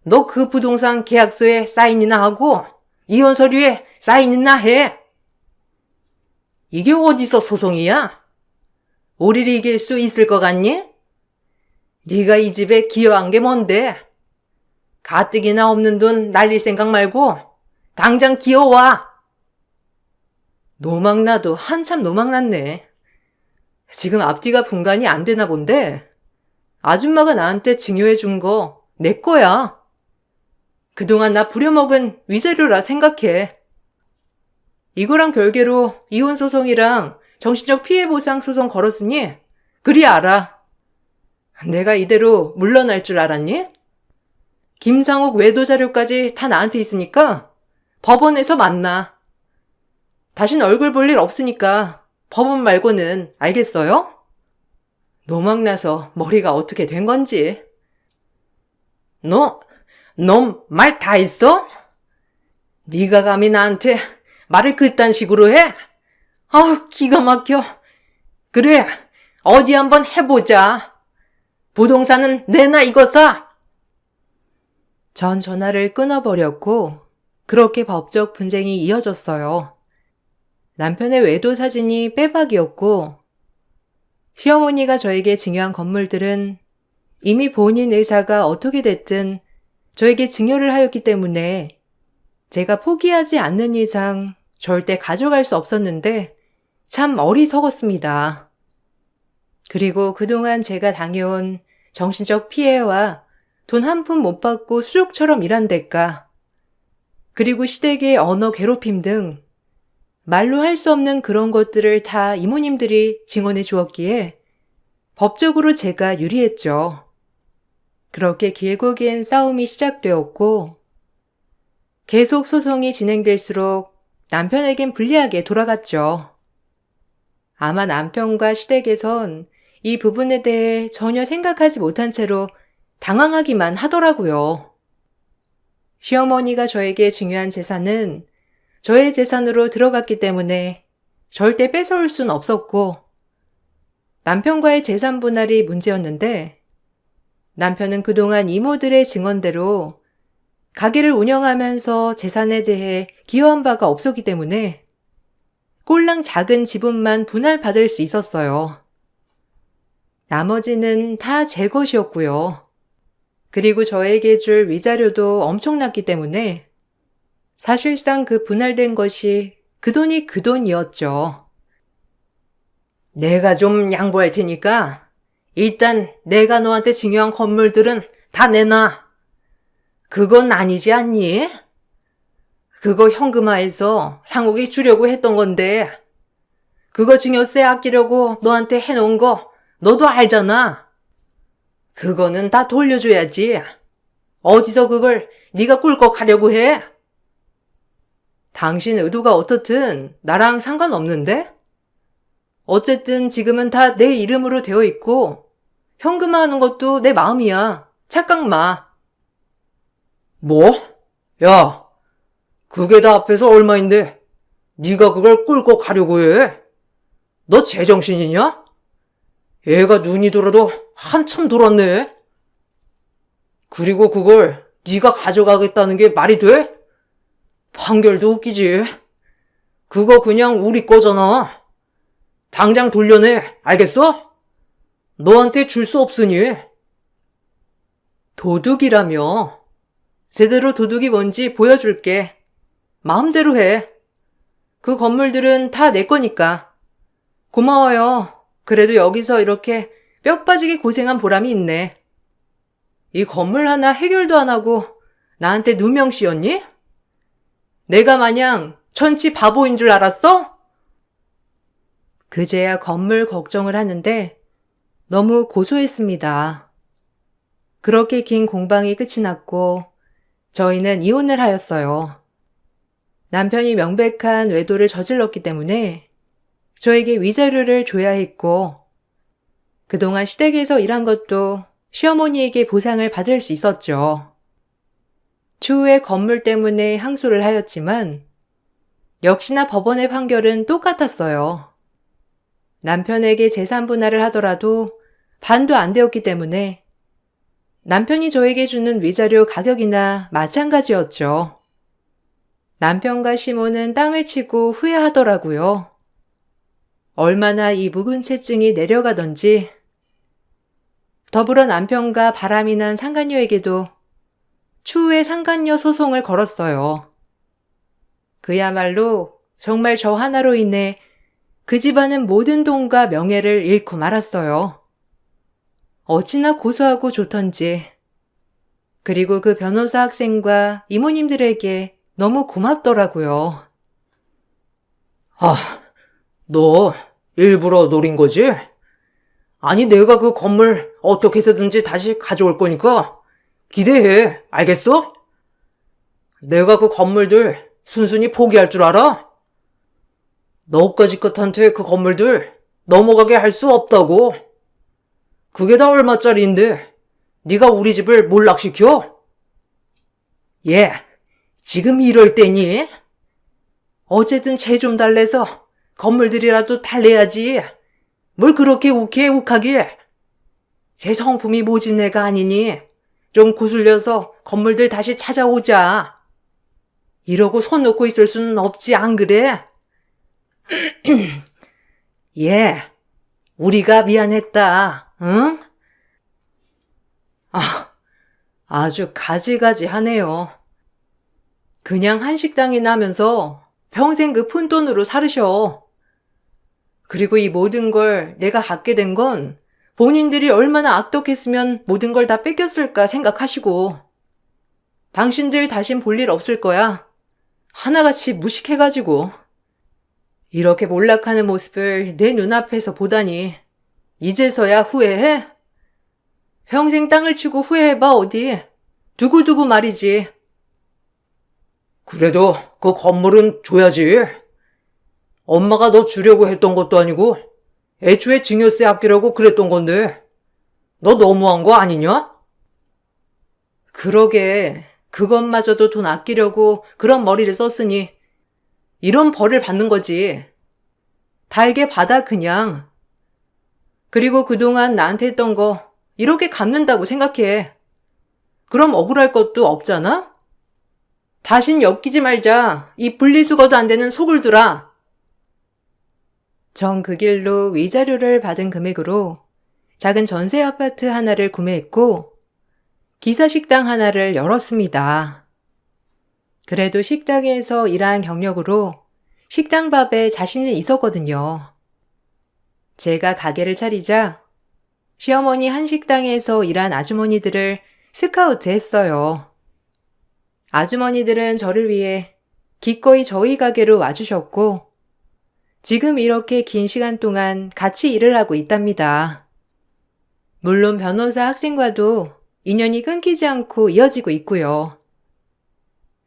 너 그 부동산 계약서에 사인이나 하고 이혼 서류에 사인이나 해. 이게 어디서 소송이야? 우리를 이길 수 있을 것 같니? 네가 이 집에 기여한 게 뭔데? 가뜩이나 없는 돈 날릴 생각 말고 당장 기어와. 노망나도 한참 노망났네. 지금 앞뒤가 분간이 안 되나 본데 아줌마가 나한테 증여해 준 거 내 거야. 그동안 나 부려먹은 위자료라 생각해. 이거랑 별개로 이혼 소송이랑 정신적 피해 보상 소송 걸었으니 그리 알아. 내가 이대로 물러날 줄 알았니? 김상욱 외도 자료까지 다 나한테 있으니까 법원에서 만나. 다신 얼굴 볼 일 없으니까 법원 말고는 알겠어요? 노망나서 머리가 어떻게 된 건지. 너 말 다 했어? 네가 감히 나한테 말을 그딴 식으로 해? 아, 기가 막혀. 그래, 어디 한번 해보자. 부동산은 내나 이거 사. 전 전화를 끊어버렸고 그렇게 법적 분쟁이 이어졌어요. 남편의 외도 사진이 빼박이었고 시어머니가 저에게 증여한 건물들은 이미 본인 의사가 어떻게 됐든 저에게 증여를 하였기 때문에 제가 포기하지 않는 이상 절대 가져갈 수 없었는데 참 어리석었습니다. 그리고 그동안 제가 당해온 정신적 피해와 돈 한 푼 못 받고 수족처럼 일한 대가, 그리고 시댁의 언어 괴롭힘 등 말로 할 수 없는 그런 것들을 다 이모님들이 증언해 주었기에 법적으로 제가 유리했죠. 그렇게 길고 긴 싸움이 시작되었고 계속 소송이 진행될수록 남편에겐 불리하게 돌아갔죠. 아마 남편과 시댁에선 이 부분에 대해 전혀 생각하지 못한 채로 당황하기만 하더라고요. 시어머니가 저에게 증여한 재산은 저의 재산으로 들어갔기 때문에 절대 뺏어올 순 없었고 남편과의 재산 분할이 문제였는데 남편은 그동안 이모들의 증언대로 가게를 운영하면서 재산에 대해 기여한 바가 없었기 때문에 꼴랑 작은 지분만 분할받을 수 있었어요. 나머지는 다 제 것이었고요. 그리고 저에게 줄 위자료도 엄청났기 때문에 사실상 그 분할된 것이 그 돈이 그 돈이었죠. 내가 좀 양보할 테니까 일단 내가 너한테 증여한 건물들은 다 내놔. 그건 아니지 않니? 그거 현금화해서 상욱이 주려고 했던 건데 그거 증여세 아끼려고 너한테 해놓은 거 너도 알잖아. 그거는 다 돌려줘야지. 어디서 그걸 네가 꿀꺽하려고 해? 당신 의도가 어떻든 나랑 상관없는데? 어쨌든 지금은 다 내 이름으로 되어 있고 현금화하는 것도 내 마음이야. 착각 마. 뭐? 야, 그게 다 앞에서 얼마인데 네가 그걸 꿀꺽하려고 해? 너 제정신이냐? 애가 눈이 돌아도 한참 돌았네. 그리고 그걸 네가 가져가겠다는 게 말이 돼? 판결도 웃기지. 그거 그냥 우리 거잖아. 당장 돌려내, 알겠어? 너한테 줄 수 없으니. 도둑이라며. 제대로 도둑이 뭔지 보여줄게. 마음대로 해. 그 건물들은 다 내 거니까. 고마워요. 그래도 여기서 이렇게 뼈 빠지게 고생한 보람이 있네. 이 건물 하나 해결도 안 하고 나한테 누명 씌웠니? 내가 마냥 천치 바보인 줄 알았어? 그제야 건물 걱정을 하는데 너무 고소했습니다. 그렇게 긴 공방이 끝이 났고 저희는 이혼을 하였어요. 남편이 명백한 외도를 저질렀기 때문에 저에게 위자료를 줘야 했고 그동안 시댁에서 일한 것도 시어머니에게 보상을 받을 수 있었죠. 추후에 건물 때문에 항소를 하였지만 역시나 법원의 판결은 똑같았어요. 남편에게 재산 분할을 하더라도 반도 안 되었기 때문에 남편이 저에게 주는 위자료 가격이나 마찬가지였죠. 남편과 시모는 땅을 치고 후회하더라고요. 얼마나 이 묵은 채증이 내려가던지. 더불어 남편과 바람이 난 상간녀에게도 추후에 상간녀 소송을 걸었어요. 그야말로 정말 저 하나로 인해 그 집안은 모든 돈과 명예를 잃고 말았어요. 어찌나 고소하고 좋던지. 그리고 그 변호사 학생과 이모님들에게 너무 고맙더라고요. 아, 너 일부러 노린 거지? 아니, 내가 그 건물 어떻게 해서든지 다시 가져올 거니까 기대해. 알겠어? 내가 그 건물들 순순히 포기할 줄 알아? 너까지 끝한테 그 건물들 넘어가게 할 수 없다고. 그게 다 얼마짜리인데 네가 우리 집을 몰락시켜? 얘, 지금 이럴 때니? 어쨌든 쟤 좀 달래서 건물들이라도 달래야지. 뭘 그렇게 욱해 욱하길. 제 성품이 모진 애가 아니니 좀 구슬려서 건물들 다시 찾아오자. 이러고 손 놓고 있을 수는 없지, 안 그래? 예, 우리가 미안했다, 응? 아주 가지가지하네요. 그냥 한식당이나 하면서 평생 그 푼돈으로 살으셔. 그리고 이 모든 걸 내가 갖게 된 건 본인들이 얼마나 악독했으면 모든 걸 다 뺏겼을까 생각하시고. 당신들 다신 볼 일 없을 거야. 하나같이 무식해가지고. 이렇게 몰락하는 모습을 내 눈앞에서 보다니 이제서야 후회해? 평생 땅을 치고 후회해봐 어디. 두고두고 말이지. 그래도 그 건물은 줘야지. 엄마가 너 주려고 했던 것도 아니고 애초에 증여세 아끼려고 그랬던 건데 너 너무한 거 아니냐? 그러게 그것마저도 돈 아끼려고 그런 머리를 썼으니 이런 벌을 받는 거지. 달게 받아 그냥. 그리고 그동안 나한테 했던 거 이렇게 갚는다고 생각해. 그럼 억울할 것도 없잖아? 다신 엮이지 말자. 이 분리수거도 안 되는 소굴들아. 전 그 길로 위자료를 받은 금액으로 작은 전세 아파트 하나를 구매했고 기사식당 하나를 열었습니다. 그래도 식당에서 일한 경력으로 식당밥에 자신은 있었거든요. 제가 가게를 차리자 시어머니 한식당에서 일한 아주머니들을 스카우트 했어요. 아주머니들은 저를 위해 기꺼이 저희 가게로 와주셨고 지금 이렇게 긴 시간 동안 같이 일을 하고 있답니다. 물론 변호사 학생과도 인연이 끊기지 않고 이어지고 있고요.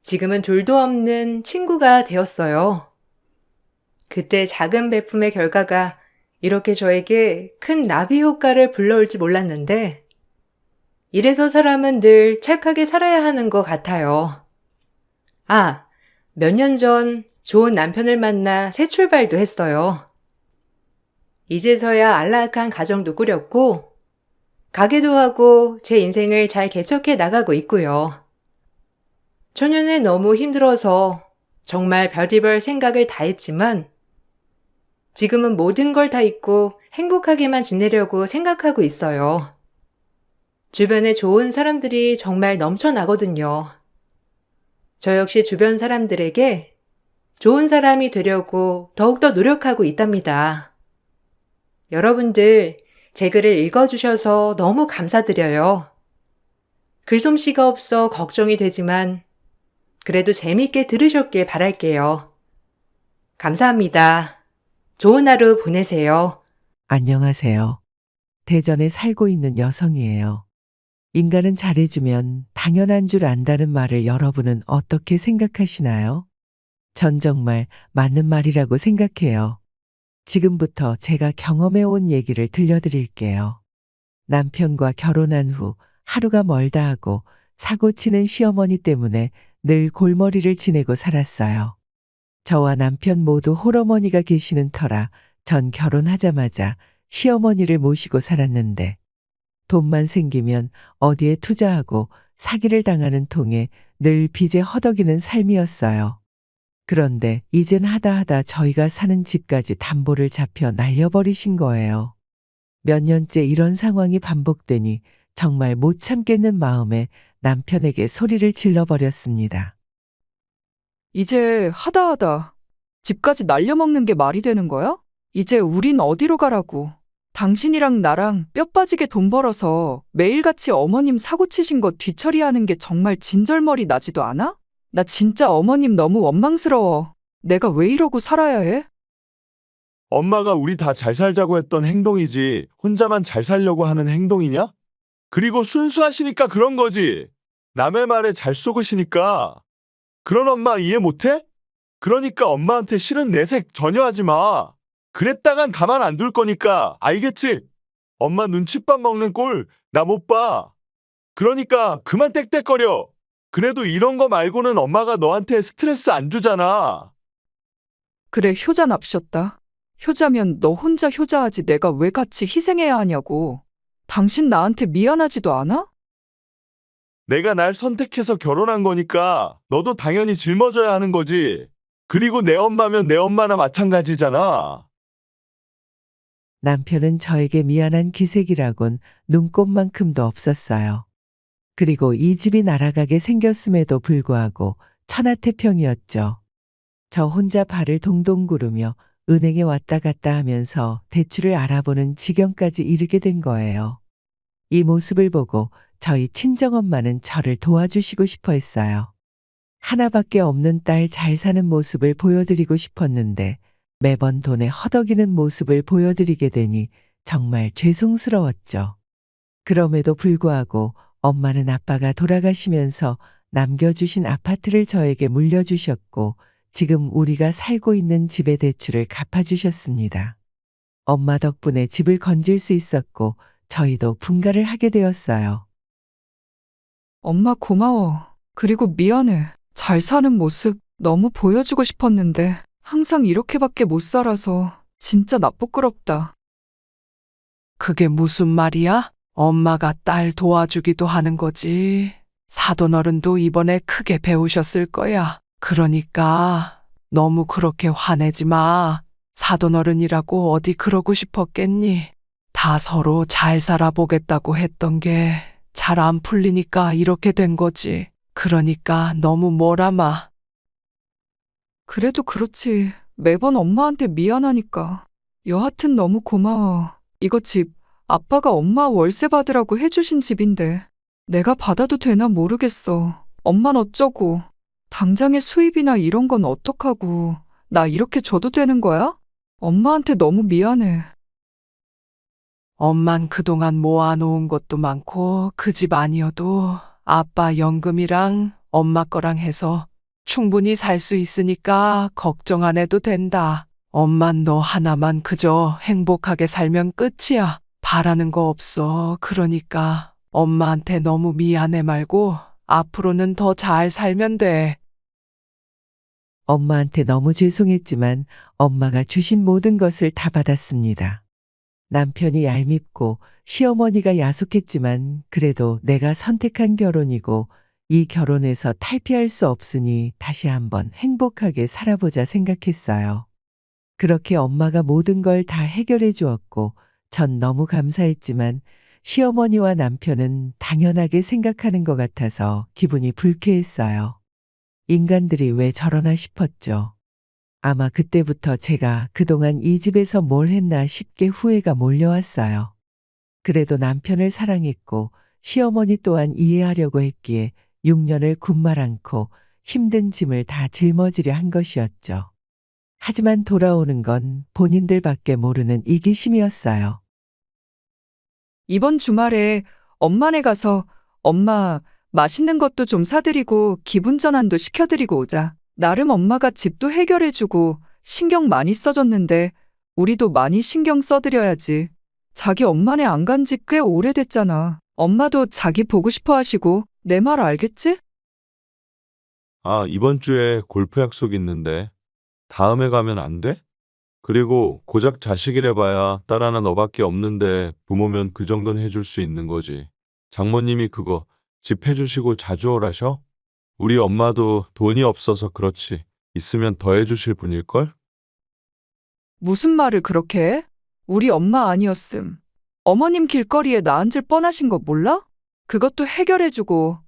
지금은 둘도 없는 친구가 되었어요. 그때 작은 베품의 결과가 이렇게 저에게 큰 나비 효과를 불러올지 몰랐는데 이래서 사람은 늘 착하게 살아야 하는 것 같아요. 몇 년 전 좋은 남편을 만나 새 출발도 했어요. 이제서야 안락한 가정도 꾸렸고 가게도 하고 제 인생을 잘 개척해 나가고 있고요. 초년에 너무 힘들어서 정말 별의별 생각을 다 했지만 지금은 모든 걸 다 잊고 행복하게만 지내려고 생각하고 있어요. 주변에 좋은 사람들이 정말 넘쳐나거든요. 저 역시 주변 사람들에게 좋은 사람이 되려고 더욱더 노력하고 있답니다. 여러분들, 제 글을 읽어주셔서 너무 감사드려요. 글솜씨가 없어 걱정이 되지만 그래도 재밌게 들으셨길 바랄게요. 감사합니다. 좋은 하루 보내세요. 안녕하세요. 대전에 살고 있는 여성이에요. 인간은 잘해주면 당연한 줄 안다는 말을 여러분은 어떻게 생각하시나요? 전 정말 맞는 말이라고 생각해요. 지금부터 제가 경험해 온 얘기를 들려드릴게요. 남편과 결혼한 후 하루가 멀다 하고 사고 치는 시어머니 때문에 늘 골머리를 지내고 살았어요. 저와 남편 모두 홀어머니가 계시는 터라 전 결혼하자마자 시어머니를 모시고 살았는데 돈만 생기면 어디에 투자하고 사기를 당하는 통에 늘 빚에 허덕이는 삶이었어요. 그런데 이젠 하다 저희가 사는 집까지 담보를 잡혀 날려버리신 거예요. 몇 년째 이런 상황이 반복되니 정말 못 참겠는 마음에 남편에게 소리를 질러버렸습니다. 이제 하다 집까지 날려먹는 게 말이 되는 거야? 이제 우린 어디로 가라고. 당신이랑 나랑 뼈 빠지게 돈 벌어서 매일같이 어머님 사고 치신 거 뒤처리하는 게 정말 진절머리 나지도 않아? 나 진짜 어머님 너무 원망스러워. 내가 왜 이러고 살아야 해? 엄마가 우리 다 잘 살자고 했던 행동이지 혼자만 잘 살려고 하는 행동이냐? 그리고 순수하시니까 그런 거지. 남의 말에 잘 속으시니까. 그런 엄마 이해 못해? 그러니까 엄마한테 싫은 내색 전혀 하지 마. 그랬다간 가만 안 둘 거니까 알겠지? 엄마 눈칫밥 먹는 꼴 나 못 봐. 그러니까 그만 떽떽거려. 그래도 이런 거 말고는 엄마가 너한테 스트레스 안 주잖아. 그래, 효자 납셨다. 효자면 너 혼자 효자하지 내가 왜 같이 희생해야 하냐고. 당신 나한테 미안하지도 않아? 내가 날 선택해서 결혼한 거니까 너도 당연히 짊어져야 하는 거지. 그리고 내 엄마면 내 엄마나 마찬가지잖아. 남편은 저에게 미안한 기색이라곤 눈꼽만큼도 없었어요. 그리고 이 집이 날아가게 생겼음에도 불구하고 천하태평이었죠. 저 혼자 발을 동동 구르며 은행에 왔다 갔다 하면서 대출을 알아보는 지경까지 이르게 된 거예요. 이 모습을 보고 저희 친정엄마는 저를 도와주시고 싶어 했어요. 하나밖에 없는 딸 잘 사는 모습을 보여드리고 싶었는데 매번 돈에 허덕이는 모습을 보여드리게 되니 정말 죄송스러웠죠. 그럼에도 불구하고 엄마는 아빠가 돌아가시면서 남겨주신 아파트를 저에게 물려주셨고 지금 우리가 살고 있는 집의 대출을 갚아주셨습니다. 엄마 덕분에 집을 건질 수 있었고 저희도 분가를 하게 되었어요. 엄마 고마워. 그리고 미안해. 잘 사는 모습 너무 보여주고 싶었는데 항상 이렇게밖에 못 살아서 진짜 나 부끄럽다. 그게 무슨 말이야? 엄마가 딸 도와주기도 하는 거지. 사돈 어른도 이번에 크게 배우셨을 거야. 그러니까 너무 그렇게 화내지 마. 사돈 어른이라고 어디 그러고 싶었겠니? 다 서로 잘 살아보겠다고 했던 게 잘 안 풀리니까 이렇게 된 거지. 그러니까 너무 뭐라 마. 그래도 그렇지. 매번 엄마한테 미안하니까. 여하튼 너무 고마워. 이거 집 아빠가 엄마 월세 받으라고 해주신 집인데 내가 받아도 되나 모르겠어. 엄만 어쩌고. 당장의 수입이나 이런 건 어떡하고. 나 이렇게 줘도 되는 거야? 엄마한테 너무 미안해. 엄만 그동안 모아놓은 것도 많고 그 집 아니어도 아빠 연금이랑 엄마 거랑 해서 충분히 살 수 있으니까 걱정 안 해도 된다. 엄만 너 하나만 그저 행복하게 살면 끝이야. 바라는 거 없어. 그러니까 엄마한테 너무 미안해 말고 앞으로는 더 잘 살면 돼. 엄마한테 너무 죄송했지만 엄마가 주신 모든 것을 다 받았습니다. 남편이 얄밉고 시어머니가 야속했지만 그래도 내가 선택한 결혼이고 이 결혼에서 탈피할 수 없으니 다시 한번 행복하게 살아보자 생각했어요. 그렇게 엄마가 모든 걸 다 해결해 주었고 전 너무 감사했지만 시어머니와 남편은 당연하게 생각하는 것 같아서 기분이 불쾌했어요. 인간들이 왜 저러나 싶었죠. 아마 그때부터 제가 그동안 이 집에서 뭘 했나 싶게 후회가 몰려왔어요. 그래도 남편을 사랑했고 시어머니 또한 이해하려고 했기에 6년을 군말 않고 힘든 짐을 다 짊어지려 한 것이었죠. 하지만 돌아오는 건 본인들밖에 모르는 이기심이었어요. 이번 주말에 엄마네 가서 엄마 맛있는 것도 좀 사드리고 기분 전환도 시켜드리고 오자. 나름 엄마가 집도 해결해주고 신경 많이 써줬는데 우리도 많이 신경 써드려야지. 자기 엄마네 안 간 지 꽤 오래됐잖아. 엄마도 자기 보고 싶어 하시고 내 말 알겠지? 아, 이번 주에 골프 약속 있는데 다음에 가면 안 돼? 그리고 고작 자식이래 봐야 딸 하나 너밖에 없는데 부모면 그 정도는 해줄 수 있는 거지. 장모님이 그거 집 해주시고 자주 오라셔? 우리 엄마도 돈이 없어서 그렇지. 있으면 더 해주실 분일걸? 무슨 말을 그렇게 해? 우리 엄마 아니었음. 어머님 길거리에 나 앉을 뻔하신 거 몰라? 그것도 해결해주고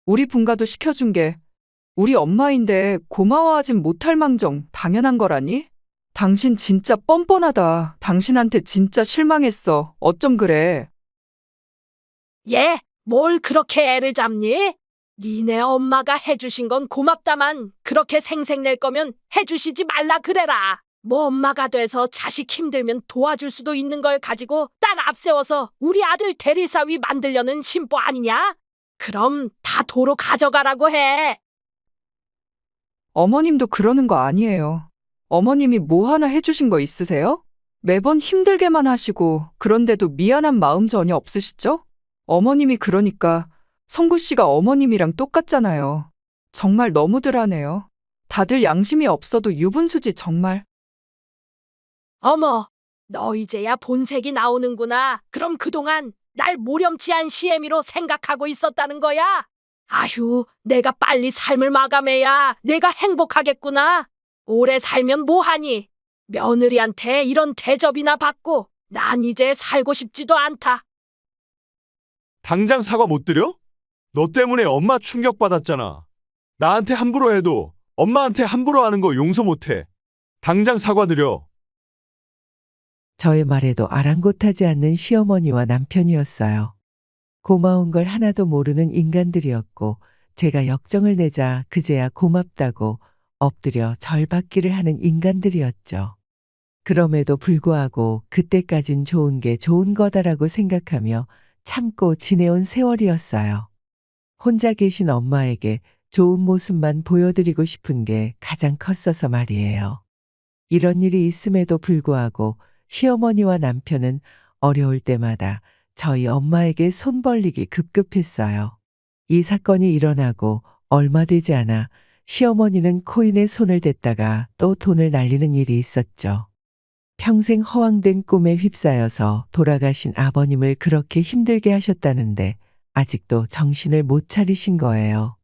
우리 분가도 시켜준 게 우리 엄마인데 고마워하진 못할 망정 당연한 거라니? 당신 진짜 뻔뻔하다. 당신한테 진짜 실망했어. 어쩜 그래? 얘, 뭘 그렇게 애를 잡니? 니네 엄마가 해주신 건 고맙다만 그렇게 생색낼 거면 해주시지 말라 그래라. 뭐 엄마가 돼서 자식 힘들면 도와줄 수도 있는 걸 가지고 딸 앞세워서 우리 아들 대리사위 만들려는 심보 아니냐? 그럼 다 도로 가져가라고 해. 어머님도 그러는 거 아니에요. 어머님이 뭐 하나 해주신 거 있으세요? 매번 힘들게만 하시고 그런데도 미안한 마음 전혀 없으시죠? 어머님이 그러니까 성구 씨가 어머님이랑 똑같잖아요. 정말 너무들 하네요. 다들 양심이 없어도 유분수지 정말. 어머, 너 이제야 본색이 나오는구나. 그럼 그동안 날 모렴치한 시애미로 생각하고 있었다는 거야? 아휴, 내가 빨리 삶을 마감해야 내가 행복하겠구나. 오래 살면 뭐하니? 며느리한테 이런 대접이나 받고 난 이제 살고 싶지도 않다. 당장 사과 못 드려? 너 때문에 엄마 충격받았잖아. 나한테 함부로 해도 엄마한테 함부로 하는 거 용서 못 해. 당장 사과드려. 저의 말에도 아랑곳하지 않는 시어머니와 남편이었어요. 고마운 걸 하나도 모르는 인간들이었고 제가 역정을 내자 그제야 고맙다고 엎드려 절받기를 하는 인간들이었죠. 그럼에도 불구하고 그때까진 좋은 게 좋은 거다라고 생각하며 참고 지내온 세월이었어요. 혼자 계신 엄마에게 좋은 모습만 보여드리고 싶은 게 가장 컸어서 말이에요. 이런 일이 있음에도 불구하고 시어머니와 남편은 어려울 때마다 저희 엄마에게 손 벌리기 급급했어요. 이 사건이 일어나고 얼마 되지 않아 시어머니는 코인에 손을 댔다가 또 돈을 날리는 일이 있었죠. 평생 허황된 꿈에 휩싸여서 돌아가신 아버님을 그렇게 힘들게 하셨다는데 아직도 정신을 못 차리신 거예요.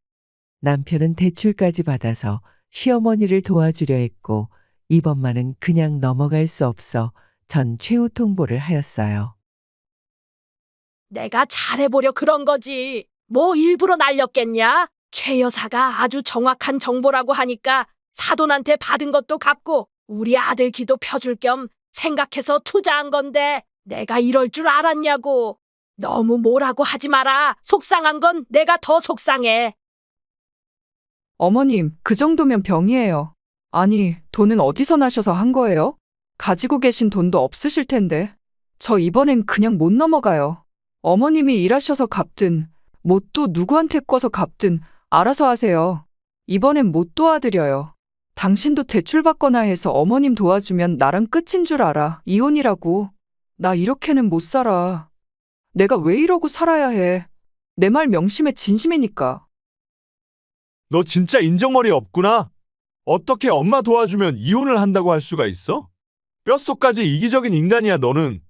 남편은 대출까지 받아서 시어머니를 도와주려 했고 이번만은 그냥 넘어갈 수 없어 전 최후 통보를 하였어요. 내가 잘해보려 그런 거지. 뭐 일부러 날렸겠냐? 최 여사가 아주 정확한 정보라고 하니까 사돈한테 받은 것도 갚고 우리 아들 기도 펴줄 겸 생각해서 투자한 건데 내가 이럴 줄 알았냐고. 너무 뭐라고 하지 마라. 속상한 건 내가 더 속상해. 어머님, 그 정도면 병이에요. 아니, 돈은 어디서 나셔서 한 거예요? 가지고 계신 돈도 없으실 텐데. 저 이번엔 그냥 못 넘어가요. 어머님이 일하셔서 갚든, 뭐 또 누구한테 꿔서 갚든 알아서 하세요. 이번엔 못 도와드려요. 당신도 대출받거나 해서 어머님 도와주면 나랑 끝인 줄 알아. 이혼이라고. 나 이렇게는 못 살아. 내가 왜 이러고 살아야 해. 내 말 명심에 진심이니까. 너 진짜 인정머리 없구나. 어떻게 엄마 도와주면 이혼을 한다고 할 수가 있어? 뼛속까지 이기적인 인간이야, 너는.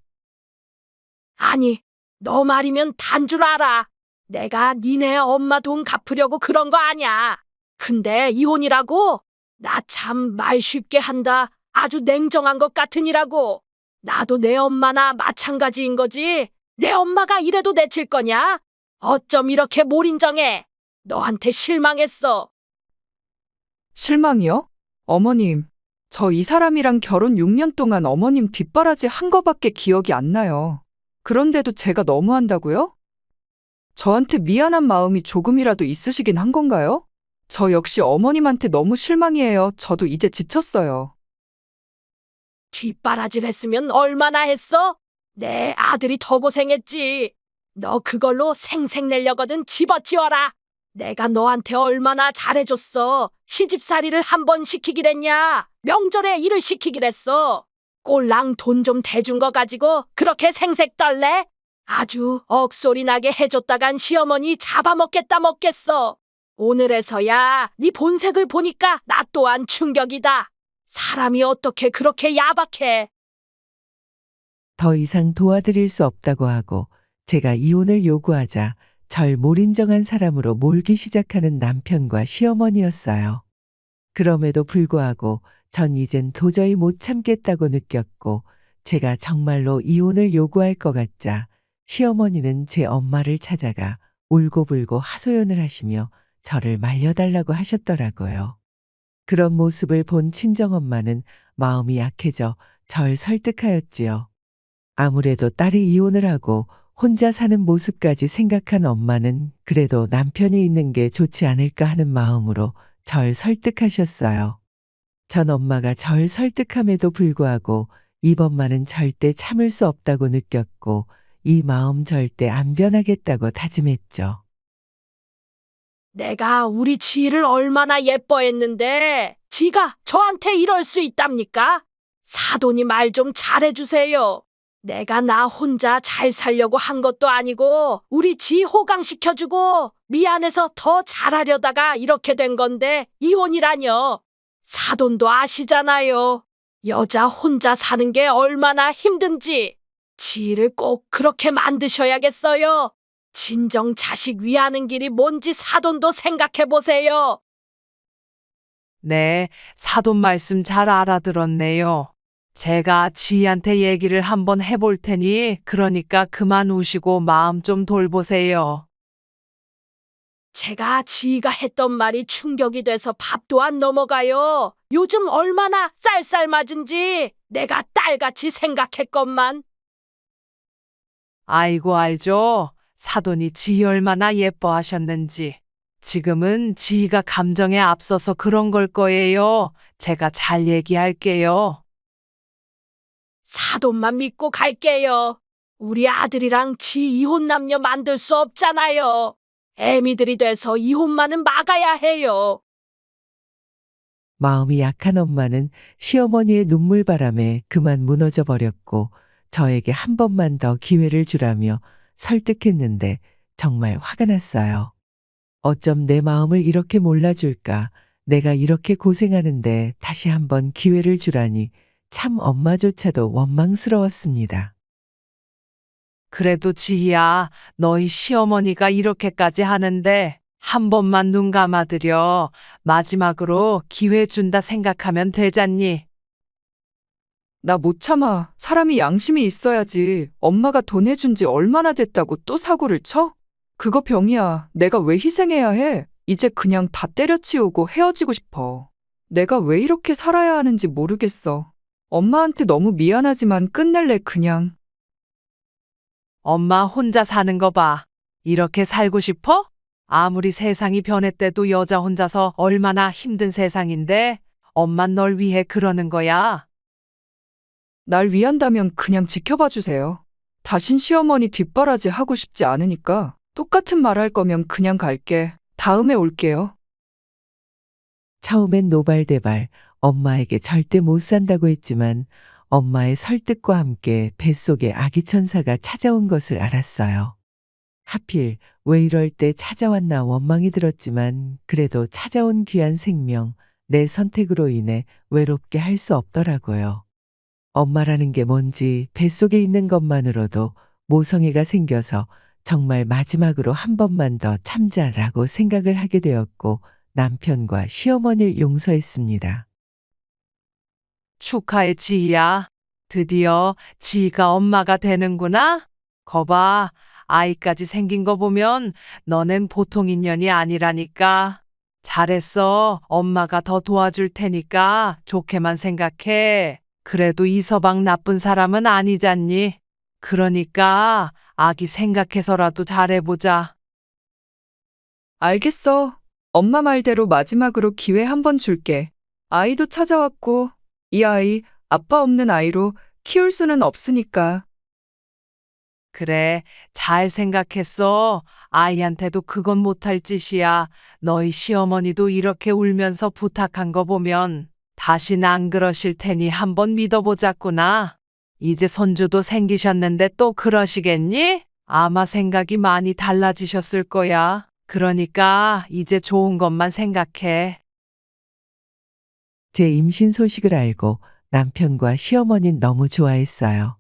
아니, 너 말이면 단 줄 알아. 내가 니네 엄마 돈 갚으려고 그런 거 아냐. 근데 이혼이라고? 나 참 말 쉽게 한다. 아주 냉정한 것 같으니라고. 나도 내 엄마나 마찬가지인 거지. 내 엄마가 이래도 내칠 거냐? 어쩜 이렇게 몰인정해? 너한테 실망했어. 실망이요? 어머님, 저 이 사람이랑 결혼 6년 동안 어머님 뒷바라지 한 거밖에 기억이 안 나요. 그런데도 제가 너무한다고요? 저한테 미안한 마음이 조금이라도 있으시긴 한 건가요? 저 역시 어머님한테 너무 실망이에요. 저도 이제 지쳤어요. 뒷바라지를 했으면 얼마나 했어? 내 아들이 더 고생했지. 너 그걸로 생색내려거든 집어치워라. 내가 너한테 얼마나 잘해줬어. 시집살이를 한 번 시키기랬냐. 명절에 일을 시키기랬어. 꼴랑 돈 좀 대준 거 가지고 그렇게 생색 떨래? 아주 억소리 나게 해줬다간 시어머니 잡아먹겠다 먹겠어. 오늘에서야 네 본색을 보니까 나 또한 충격이다. 사람이 어떻게 그렇게 야박해. 더 이상 도와드릴 수 없다고 하고 제가 이혼을 요구하자 절 몰인정한 사람으로 몰기 시작하는 남편과 시어머니였어요. 그럼에도 불구하고 전 이젠 도저히 못 참겠다고 느꼈고 제가 정말로 이혼을 요구할 것 같자 시어머니는 제 엄마를 찾아가 울고불고 하소연을 하시며 저를 말려달라고 하셨더라고요. 그런 모습을 본 친정엄마는 마음이 약해져 절 설득하였지요. 아무래도 딸이 이혼을 하고 혼자 사는 모습까지 생각한 엄마는 그래도 남편이 있는 게 좋지 않을까 하는 마음으로 절 설득하셨어요. 전 엄마가 절 설득함에도 불구하고 이번만은 절대 참을 수 없다고 느꼈고 이 마음 절대 안 변하겠다고 다짐했죠. 내가 우리 지희를 얼마나 예뻐했는데 지가 저한테 이럴 수 있답니까? 사돈이 말 좀 잘해주세요. 내가 나 혼자 잘 살려고 한 것도 아니고 우리 지 호강시켜주고 미안해서 더 잘하려다가 이렇게 된 건데 이혼이라뇨. 사돈도 아시잖아요. 여자 혼자 사는 게 얼마나 힘든지 지희를 꼭 그렇게 만드셔야겠어요. 진정 자식 위하는 길이 뭔지 사돈도 생각해 보세요. 네, 사돈 말씀 잘 알아들었네요. 제가 지희한테 얘기를 한번 해볼 테니 그러니까 그만 우시고 마음 좀 돌보세요. 제가 지희가 했던 말이 충격이 돼서 밥도 안 넘어가요. 요즘 얼마나 쌀쌀맞은지 내가 딸같이 생각했건만. 아이고 알죠. 사돈이 지희 얼마나 예뻐하셨는지. 지금은 지희가 감정에 앞서서 그런 걸 거예요. 제가 잘 얘기할게요. 사돈만 믿고 갈게요. 우리 아들이랑 지희 이혼 남녀 만들 수 없잖아요. 애미들이 돼서 이혼만은 막아야 해요. 마음이 약한 엄마는 시어머니의 눈물바람에 그만 무너져 버렸고 저에게 한 번만 더 기회를 주라며 설득했는데 정말 화가 났어요. 어쩜 내 마음을 이렇게 몰라줄까? 내가 이렇게 고생하는데 다시 한번 기회를 주라니 참 엄마조차도 원망스러웠습니다. 그래도 지희야, 너희 시어머니가 이렇게까지 하는데 한 번만 눈 감아드려. 마지막으로 기회 준다 생각하면 되잖니. 나 못 참아. 사람이 양심이 있어야지. 엄마가 돈 해준 지 얼마나 됐다고 또 사고를 쳐? 그거 병이야. 내가 왜 희생해야 해? 이제 그냥 다 때려치우고 헤어지고 싶어. 내가 왜 이렇게 살아야 하는지 모르겠어. 엄마한테 너무 미안하지만 끝낼래, 그냥. 엄마 혼자 사는 거 봐. 이렇게 살고 싶어? 아무리 세상이 변했대도 여자 혼자서 얼마나 힘든 세상인데 엄만 널 위해 그러는 거야. 날 위한다면 그냥 지켜봐 주세요. 다신 시어머니 뒷바라지 하고 싶지 않으니까 똑같은 말 할 거면 그냥 갈게. 다음에 올게요. 처음엔 노발대발 엄마에게 절대 못 산다고 했지만 엄마의 설득과 함께 뱃속에 아기 천사가 찾아온 것을 알았어요. 하필 왜 이럴 때 찾아왔나 원망이 들었지만 그래도 찾아온 귀한 생명, 내 선택으로 인해 외롭게 할 수 없더라고요. 엄마라는 게 뭔지 뱃속에 있는 것만으로도 모성애가 생겨서 정말 마지막으로 한 번만 더 참자라고 생각을 하게 되었고 남편과 시어머니를 용서했습니다. 축하해, 지희야. 드디어 지희가 엄마가 되는구나. 거봐, 아이까지 생긴 거 보면 너넨 보통 인연이 아니라니까. 잘했어. 엄마가 더 도와줄 테니까 좋게만 생각해. 그래도 이서방 나쁜 사람은 아니잖니. 그러니까 아기 생각해서라도 잘해보자. 알겠어. 엄마 말대로 마지막으로 기회 한 번 줄게. 아이도 찾아왔고, 이 아이, 아빠 없는 아이로 키울 수는 없으니까. 그래, 잘 생각했어. 아이한테도 그건 못할 짓이야. 너희 시어머니도 이렇게 울면서 부탁한 거 보면 다신 안 그러실 테니 한번 믿어보자꾸나. 이제 손주도 생기셨는데 또 그러시겠니? 아마 생각이 많이 달라지셨을 거야. 그러니까 이제 좋은 것만 생각해. 제 임신 소식을 알고 남편과 시어머니는 너무 좋아했어요.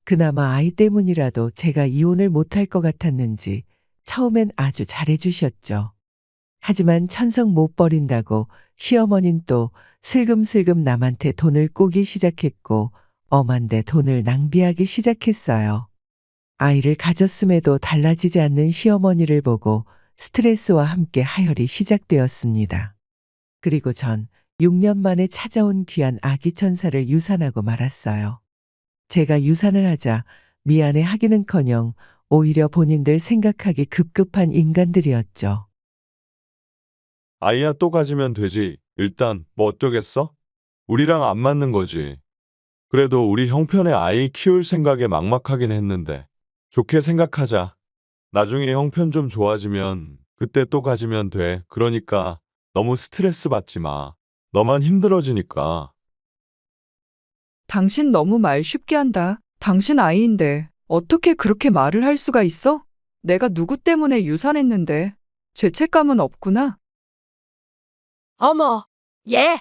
그나마 아이 때문이라도 제가 이혼을 못할 것 같았는지 처음엔 아주 잘해주셨죠. 하지만 천성 못 버린다고 시어머니는 또 슬금슬금 남한테 돈을 꾸기 시작했고 엄한데 돈을 낭비하기 시작했어요. 아이를 가졌음에도 달라지지 않는 시어머니를 보고 스트레스와 함께 하혈이 시작되었습니다. 그리고 전 6년 만에 찾아온 귀한 아기 천사를 유산하고 말았어요. 제가 유산을 하자 미안해 하기는커녕 오히려 본인들 생각하기 급급한 인간들이었죠. 아이야 또 가지면 되지. 일단 뭐 어쩌겠어? 우리랑 안 맞는 거지. 그래도 우리 형편의 아이 키울 생각에 막막하긴 했는데 좋게 생각하자. 나중에 형편 좀 좋아지면 그때 또 가지면 돼. 그러니까 너무 스트레스 받지 마. 너만 힘들어지니까. 당신 너무 말 쉽게 한다. 당신 아이인데 어떻게 그렇게 말을 할 수가 있어? 내가 누구 때문에 유산했는데 죄책감은 없구나. 어머, 얘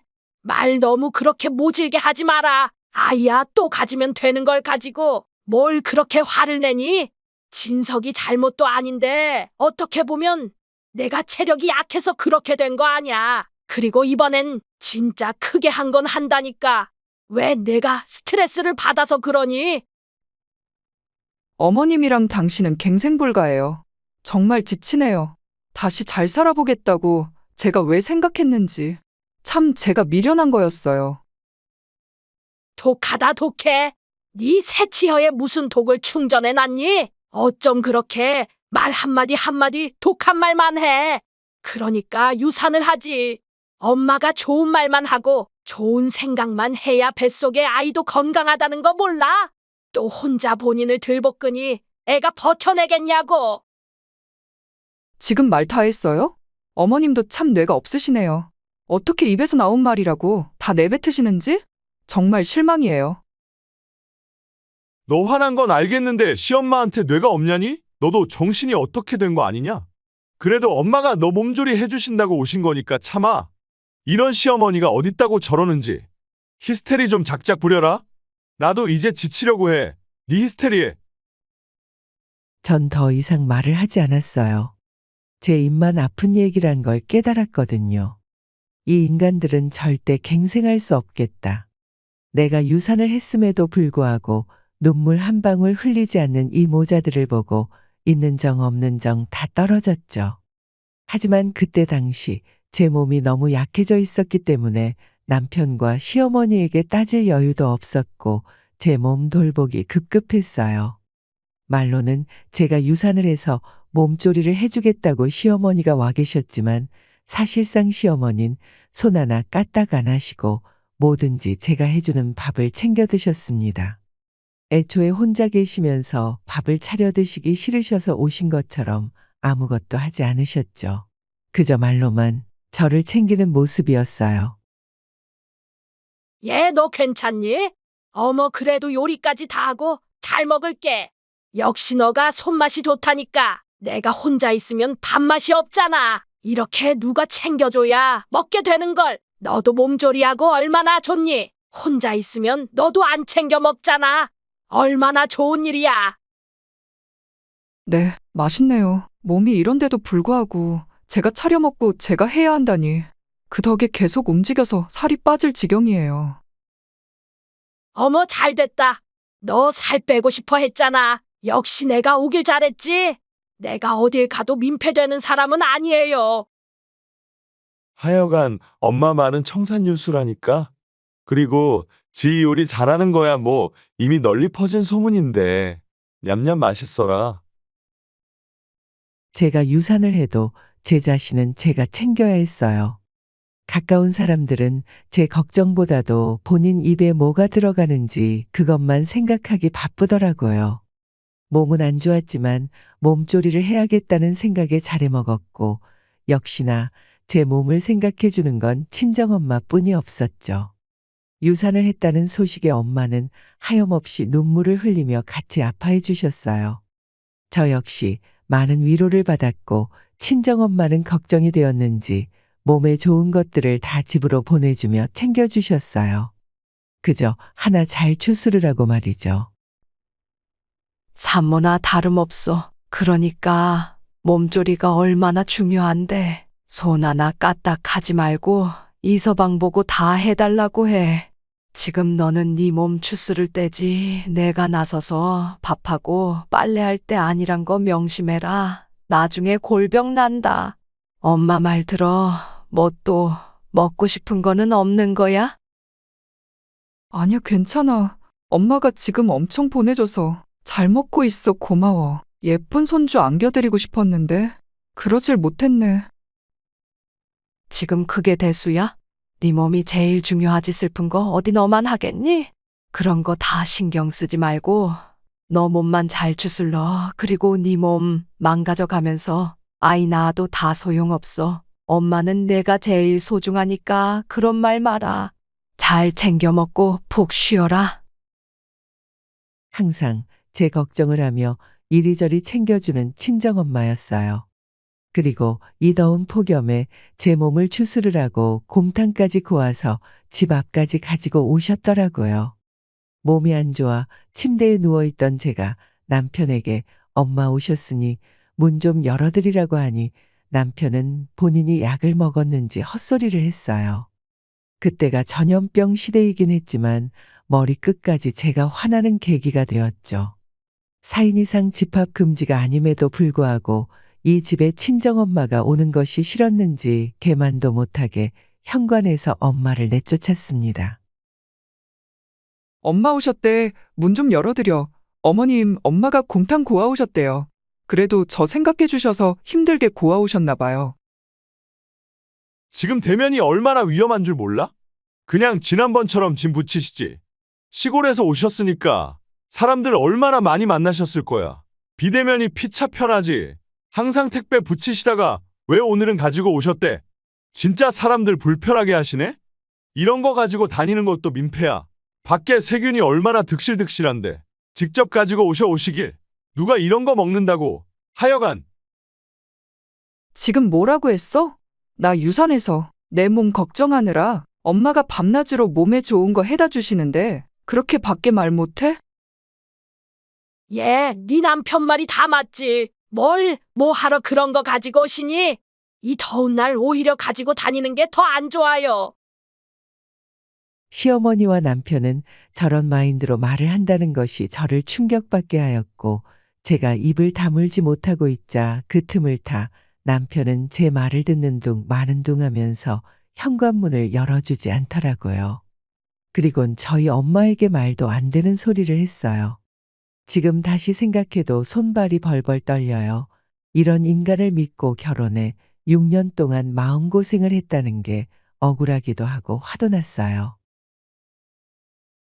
말 너무 그렇게 모질게 하지 마라. 아이야, 또 가지면 되는 걸 가지고 뭘 그렇게 화를 내니? 진석이 잘못도 아닌데 어떻게 보면 내가 체력이 약해서 그렇게 된 거 아니야. 그리고 이번엔 진짜 크게 한 건 한다니까. 왜 내가 스트레스를 받아서 그러니? 어머님이랑 당신은 갱생불가예요. 정말 지치네요. 다시 잘 살아보겠다고 제가 왜 생각했는지. 참 제가 미련한 거였어요. 독하다 독해. 네 새치혀에 무슨 독을 충전해 놨니? 어쩜 그렇게 말 한마디 한마디 독한 말만 해. 그러니까 유산을 하지. 엄마가 좋은 말만 하고 좋은 생각만 해야 뱃속의 아이도 건강하다는 거 몰라? 또 혼자 본인을 들볶으니 애가 버텨내겠냐고. 지금 말 다 했어요? 어머님도 참 뇌가 없으시네요. 어떻게 입에서 나온 말이라고 다 내뱉으시는지? 정말 실망이에요. 너 화난 건 알겠는데 시엄마한테 뇌가 없냐니? 너도 정신이 어떻게 된 거 아니냐? 그래도 엄마가 너 몸조리 해주신다고 오신 거니까 참아. 이런 시어머니가 어딨다고 저러는지. 히스테리 좀 작작 부려라. 나도 이제 지치려고 해. 네 히스테리에. 전 더 이상 말을 하지 않았어요. 제 입만 아픈 얘기란 걸 깨달았거든요. 이 인간들은 절대 갱생할 수 없겠다. 내가 유산을 했음에도 불구하고 눈물 한 방울 흘리지 않는 이 모자들을 보고 있는 정 없는 정 다 떨어졌죠. 하지만 그때 당시 제 몸이 너무 약해져 있었기 때문에 남편과 시어머니에게 따질 여유도 없었고 제 몸 돌보기 급급했어요. 말로는 제가 유산을 해서 몸조리를 해주겠다고 시어머니가 와 계셨지만 사실상 시어머니는 손 하나 까딱 안 하시고 뭐든지 제가 해주는 밥을 챙겨 드셨습니다. 애초에 혼자 계시면서 밥을 차려 드시기 싫으셔서 오신 것처럼 아무것도 하지 않으셨죠. 그저 말로만 저를 챙기는 모습이었어요. 얘 너 괜찮니? 어머 그래도 요리까지 다 하고 잘 먹을게. 역시 너가 손맛이 좋다니까. 내가 혼자 있으면 밥맛이 없잖아. 이렇게 누가 챙겨줘야 먹게 되는 걸. 너도 몸조리하고 얼마나 좋니? 혼자 있으면 너도 안 챙겨 먹잖아. 얼마나 좋은 일이야. 네, 맛있네요. 몸이 이런데도 불구하고 제가 차려 먹고 제가 해야 한다니. 그 덕에 계속 움직여서 살이 빠질 지경이에요. 어머 잘됐다. 너 살 빼고 싶어 했잖아. 역시 내가 오길 잘했지. 내가 어딜 가도 민폐되는 사람은 아니에요. 하여간 엄마 말은 청산유수라니까. 그리고 지 요리 잘하는 거야 뭐 이미 널리 퍼진 소문인데. 냠냠 맛있어라. 제가 유산을 해도 제 자신은 제가 챙겨야 했어요. 가까운 사람들은 제 걱정보다도 본인 입에 뭐가 들어가는지 그것만 생각하기 바쁘더라고요. 몸은 안 좋았지만 몸조리를 해야겠다는 생각에 잘해 먹었고 역시나 제 몸을 생각해 주는 건 친정엄마뿐이 없었죠. 유산을 했다는 소식에 엄마는 하염없이 눈물을 흘리며 같이 아파해 주셨어요. 저 역시 많은 위로를 받았고 친정엄마는 걱정이 되었는지 몸에 좋은 것들을 다 집으로 보내주며 챙겨주셨어요. 그저 하나 잘 추스르라고 말이죠. 산모나 다름없어. 그러니까 몸조리가 얼마나 중요한데 손 하나 까딱하지 말고 이서방 보고 다 해달라고 해. 지금 너는 네 몸 추스를 때지 내가 나서서 밥하고 빨래할 때 아니란 거 명심해라. 나중에 골병 난다. 엄마 말 들어. 뭐 또 먹고 싶은 거는 없는 거야? 아니야, 괜찮아. 엄마가 지금 엄청 보내줘서 잘 먹고 있어. 고마워. 예쁜 손주 안겨드리고 싶었는데 그러질 못했네. 지금 그게 대수야? 네 몸이 제일 중요하지 슬픈 거 어디 너만 하겠니? 그런 거 다 신경 쓰지 말고 너 몸만 잘 추슬러. 그리고 네 몸 망가져 가면서 아이 낳아도 다 소용없어. 엄마는 내가 제일 소중하니까 그런 말 마라. 잘 챙겨 먹고 푹 쉬어라. 항상 제 걱정을 하며 이리저리 챙겨주는 친정엄마였어요. 그리고 이 더운 폭염에 제 몸을 추스르라고 곰탕까지 구워서 집 앞까지 가지고 오셨더라고요. 몸이 안 좋아 침대에 누워있던 제가 남편에게 엄마 오셨으니 문 좀 열어드리라고 하니 남편은 본인이 약을 먹었는지 헛소리를 했어요. 그때가 전염병 시대이긴 했지만 머리 끝까지 제가 화나는 계기가 되었죠. 4인 이상 집합 금지가 아님에도 불구하고 이 집에 친정엄마가 오는 것이 싫었는지 개만도 못하게 현관에서 엄마를 내쫓았습니다. 엄마 오셨대. 문 좀 열어드려. 어머님, 엄마가 곰탕 고아오셨대요. 그래도 저 생각해 주셔서 힘들게 고아오셨나 봐요. 지금 대면이 얼마나 위험한 줄 몰라? 그냥 지난번처럼 짐 붙이시지. 시골에서 오셨으니까 사람들 얼마나 많이 만나셨을 거야. 비대면이 피차 편하지. 항상 택배 붙이시다가 왜 오늘은 가지고 오셨대? 진짜 사람들 불편하게 하시네? 이런 거 가지고 다니는 것도 민폐야. 밖에 세균이 얼마나 득실득실한데. 직접 가지고 오시길. 누가 이런 거 먹는다고. 하여간 지금 뭐라고 했어? 나 유산해서 내 몸 걱정하느라 엄마가 밤낮으로 몸에 좋은 거 해다 주시는데 그렇게 밖에 말 못해? 예, 네 남편 말이 다 맞지. 뭐 하러 그런 거 가지고 오시니? 이 더운 날 오히려 가지고 다니는 게 더 안 좋아요. 시어머니와 남편은 저런 마인드로 말을 한다는 것이 저를 충격받게 하였고 제가 입을 다물지 못하고 있자 그 틈을 타 남편은 제 말을 듣는 둥 마는 둥 하면서 현관문을 열어주지 않더라고요. 그리곤 저희 엄마에게 말도 안 되는 소리를 했어요. 지금 다시 생각해도 손발이 벌벌 떨려요. 이런 인간을 믿고 결혼해 6년 동안 마음고생을 했다는 게 억울하기도 하고 화도 났어요.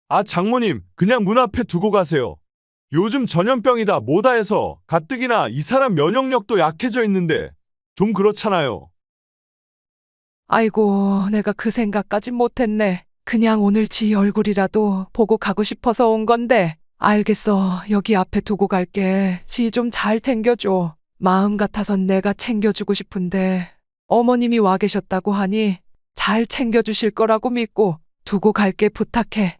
아 장모님 그냥 문 앞에 두고 가세요. 요즘 전염병이다 뭐다 해서 가뜩이나 이 사람 면역력도 약해져 있는데 좀 그렇잖아요. 아이고, 내가 그 생각까진 못했네. 그냥 오늘 지 얼굴이라도 보고 가고 싶어서 온 건데. 알겠어. 여기 앞에 두고 갈게. 지 좀 잘 챙겨줘. 마음 같아선 내가 챙겨주고 싶은데 어머님이 와 계셨다고 하니 잘 챙겨주실 거라고 믿고 두고 갈게 부탁해.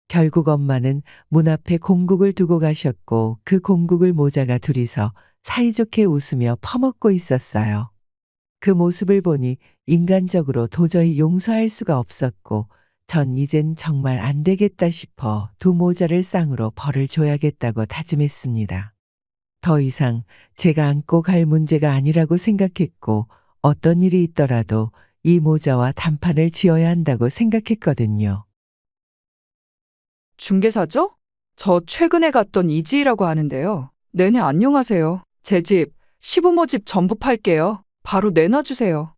결국 엄마는 문 앞에 공국을 두고 가셨고 그 공국을 모자가 둘이서 사이좋게 웃으며 퍼먹고 있었어요. 그 모습을 보니 인간적으로 도저히 용서할 수가 없었고 전 이젠 정말 안 되겠다 싶어 두 모자를 쌍으로 벌을 줘야겠다고 다짐했습니다. 더 이상 제가 안고 갈 문제가 아니라고 생각했고 어떤 일이 있더라도 이 모자와 단판을 지어야 한다고 생각했거든요. 중개사죠? 저 최근에 갔던 이지희라고 하는데요. 네네, 안녕하세요. 제 집, 시부모 집 전부 팔게요. 바로 내놔주세요.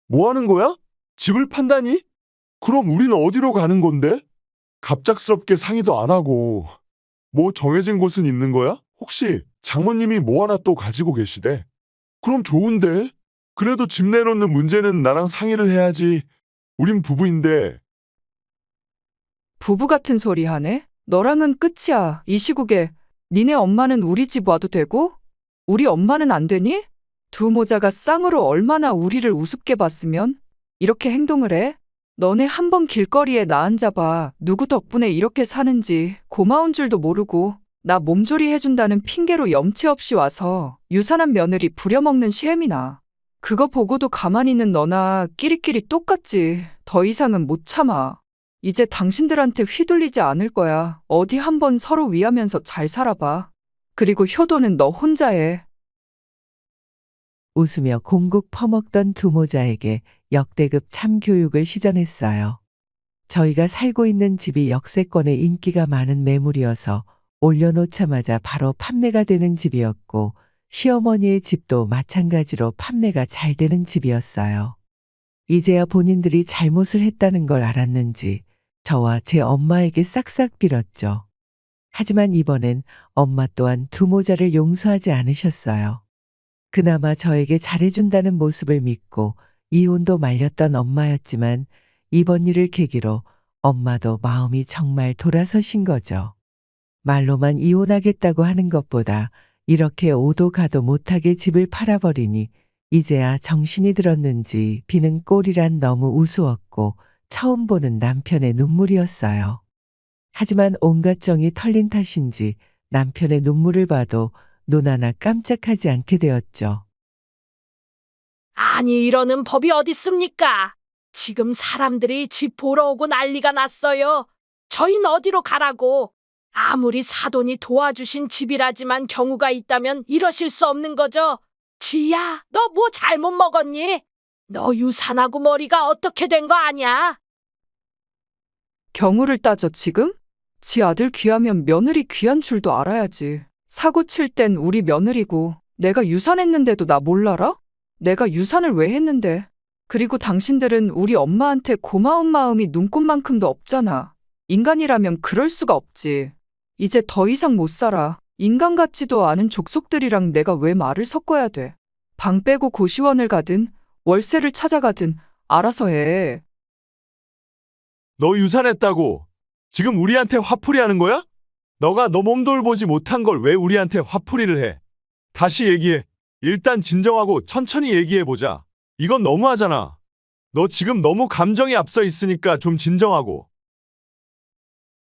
뭐 하는 거야? 집을 판다니? 그럼 우린 어디로 가는 건데? 갑작스럽게 상의도 안 하고 뭐 정해진 곳은 있는 거야? 혹시 장모님이 뭐 하나 또 가지고 계시대? 그럼 좋은데? 그래도 집 내놓는 문제는 나랑 상의를 해야지. 우린 부부인데. 부부 같은 소리 하네? 너랑은 끝이야. 이 시국에 니네 엄마는 우리 집 와도 되고 우리 엄마는 안 되니? 두 모자가 쌍으로 얼마나 우리를 우습게 봤으면 이렇게 행동을 해? 너네 한번 길거리에 나 앉아봐. 누구 덕분에 이렇게 사는지 고마운 줄도 모르고 나 몸조리 해준다는 핑계로 염치 없이 와서 유산한 며느리 부려먹는 시엠이나. 그거 보고도 가만히 있는 너나 끼리끼리 똑같지. 더 이상은 못 참아. 이제 당신들한테 휘둘리지 않을 거야. 어디 한번 서로 위하면서 잘 살아봐. 그리고 효도는 너 혼자 해. 웃으며 공국 퍼먹던 두 모자에게 역대급 참교육을 시전했어요. 저희가 살고 있는 집이 역세권에 인기가 많은 매물이어서 올려놓자마자 바로 판매가 되는 집이었고 시어머니의 집도 마찬가지로 판매가 잘 되는 집이었어요. 이제야 본인들이 잘못을 했다는 걸 알았는지 저와 제 엄마에게 싹싹 빌었죠. 하지만 이번엔 엄마 또한 두 모자를 용서하지 않으셨어요. 그나마 저에게 잘해준다는 모습을 믿고 이혼도 말렸던 엄마였지만 이번 일을 계기로 엄마도 마음이 정말 돌아서신 거죠. 말로만 이혼하겠다고 하는 것보다 이렇게 오도 가도 못하게 집을 팔아버리니 이제야 정신이 들었는지 비는 꼴이란 너무 우스웠고 처음 보는 남편의 눈물이었어요. 하지만 온갖 정이 털린 탓인지 남편의 눈물을 봐도 눈 하나 깜짝하지 않게 되었죠. 아니, 이러는 법이 어딨습니까? 지금 사람들이 집 보러 오고 난리가 났어요. 저흰 어디로 가라고? 아무리 사돈이 도와주신 집이라지만 경우가 있다면 이러실 수 없는 거죠. 지희야, 너 뭐 잘못 먹었니? 너 유산하고 머리가 어떻게 된 거 아냐? 경우를 따져 지금? 지 아들 귀하면 며느리 귀한 줄도 알아야지. 사고 칠 땐 우리 며느리고 내가 유산했는데도 나 몰라라? 내가 유산을 왜 했는데? 그리고 당신들은 우리 엄마한테 고마운 마음이 눈꽃만큼도 없잖아. 인간이라면 그럴 수가 없지. 이제 더 이상 못 살아. 인간 같지도 않은 족속들이랑 내가 왜 말을 섞어야 돼? 방 빼고 고시원을 가든 월세를 찾아가든 알아서 해. 너 유산했다고 지금 우리한테 화풀이 하는 거야? 너가 너 몸 돌보지 못한 걸 왜 우리한테 화풀이를 해? 다시 얘기해. 일단 진정하고 천천히 얘기해보자. 이건 너무하잖아. 너 지금 너무 감정이 앞서 있으니까 좀 진정하고.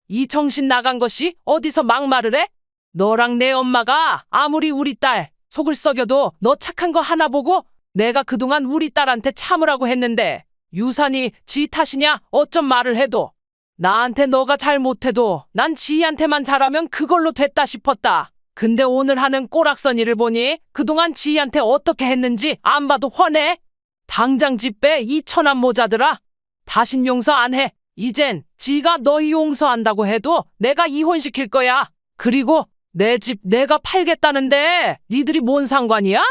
이 정신 나간 것이 어디서 막말을 해? 너랑 내 엄마가 아무리 우리 딸 속을 썩여도 너 착한 거 하나 보고 내가 그동안 우리 딸한테 참으라고 했는데 유산이 지 탓이냐 어쩜 말을 해도 나한테 너가 잘못해도 난 지희한테만 잘하면 그걸로 됐다 싶었다. 근데 오늘 하는 꼬락서니를 보니 그동안 지희한테 어떻게 했는지 안 봐도 훤해. 당장 집 빼 이 천한 모자들아. 다신 용서 안 해. 이젠 지가 너희 용서한다고 해도 내가 이혼시킬 거야. 그리고 내 집 내가 팔겠다는데 니들이 뭔 상관이야?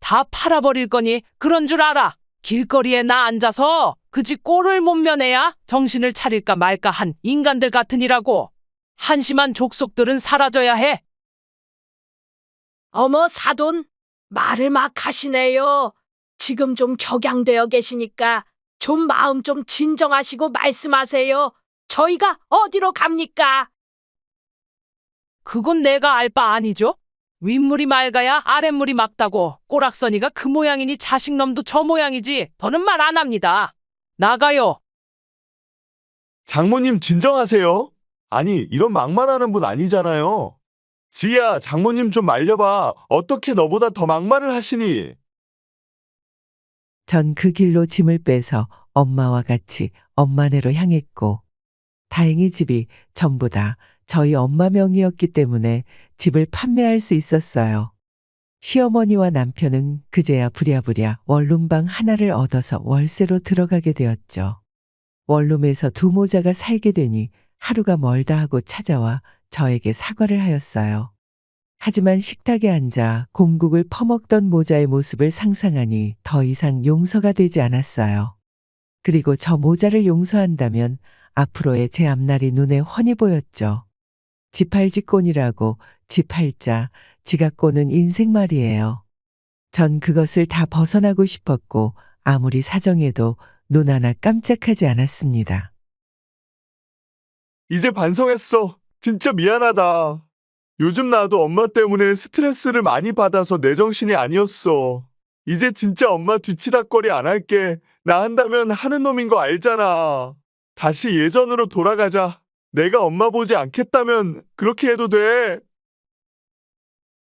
다 팔아버릴 거니 그런 줄 알아. 길거리에 나 앉아서 그 집 꼴을 못 면해야 정신을 차릴까 말까 한 인간들 같으니라고. 한심한 족속들은 사라져야 해. 어머, 사돈, 말을 막 하시네요. 지금 좀 격양되어 계시니까 좀 마음 좀 진정하시고 말씀하세요. 저희가 어디로 갑니까? 그건 내가 알 바 아니죠? 윗물이 맑아야 아랫물이 맑다고. 꼬락서니가 그 모양이니 자식놈도 저 모양이지. 더는 말 안 합니다. 나가요. 장모님 진정하세요. 아니 이런 막말하는 분 아니잖아요. 지희야, 장모님 좀 말려봐. 어떻게 너보다 더 막말을 하시니? 전 그 길로 짐을 빼서 엄마와 같이 엄마네로 향했고, 다행히 집이 전부 다 저희 엄마 명의였기 때문에 집을 판매할 수 있었어요. 시어머니와 남편은 그제야 부랴부랴 원룸방 하나를 얻어서 월세로 들어가게 되었죠. 원룸에서 두 모자가 살게 되니 하루가 멀다 하고 찾아와 저에게 사과를 하였어요. 하지만 식탁에 앉아 곰국을 퍼먹던 모자의 모습을 상상하니 더 이상 용서가 되지 않았어요. 그리고 저 모자를 용서한다면 앞으로의 제 앞날이 눈에 훤히 보였죠. 지팔지꼰이라고 지팔자, 지가 꼬는 인생 말이에요. 전 그것을 다 벗어나고 싶었고 아무리 사정해도 눈 하나 깜짝하지 않았습니다. 이제 반성했어. 진짜 미안하다. 요즘 나도 엄마 때문에 스트레스를 많이 받아서 내 정신이 아니었어. 이제 진짜 엄마 뒤치다꺼리 안 할게. 나 한다면 하는 놈인 거 알잖아. 다시 예전으로 돌아가자. 내가 엄마 보지 않겠다면 그렇게 해도 돼.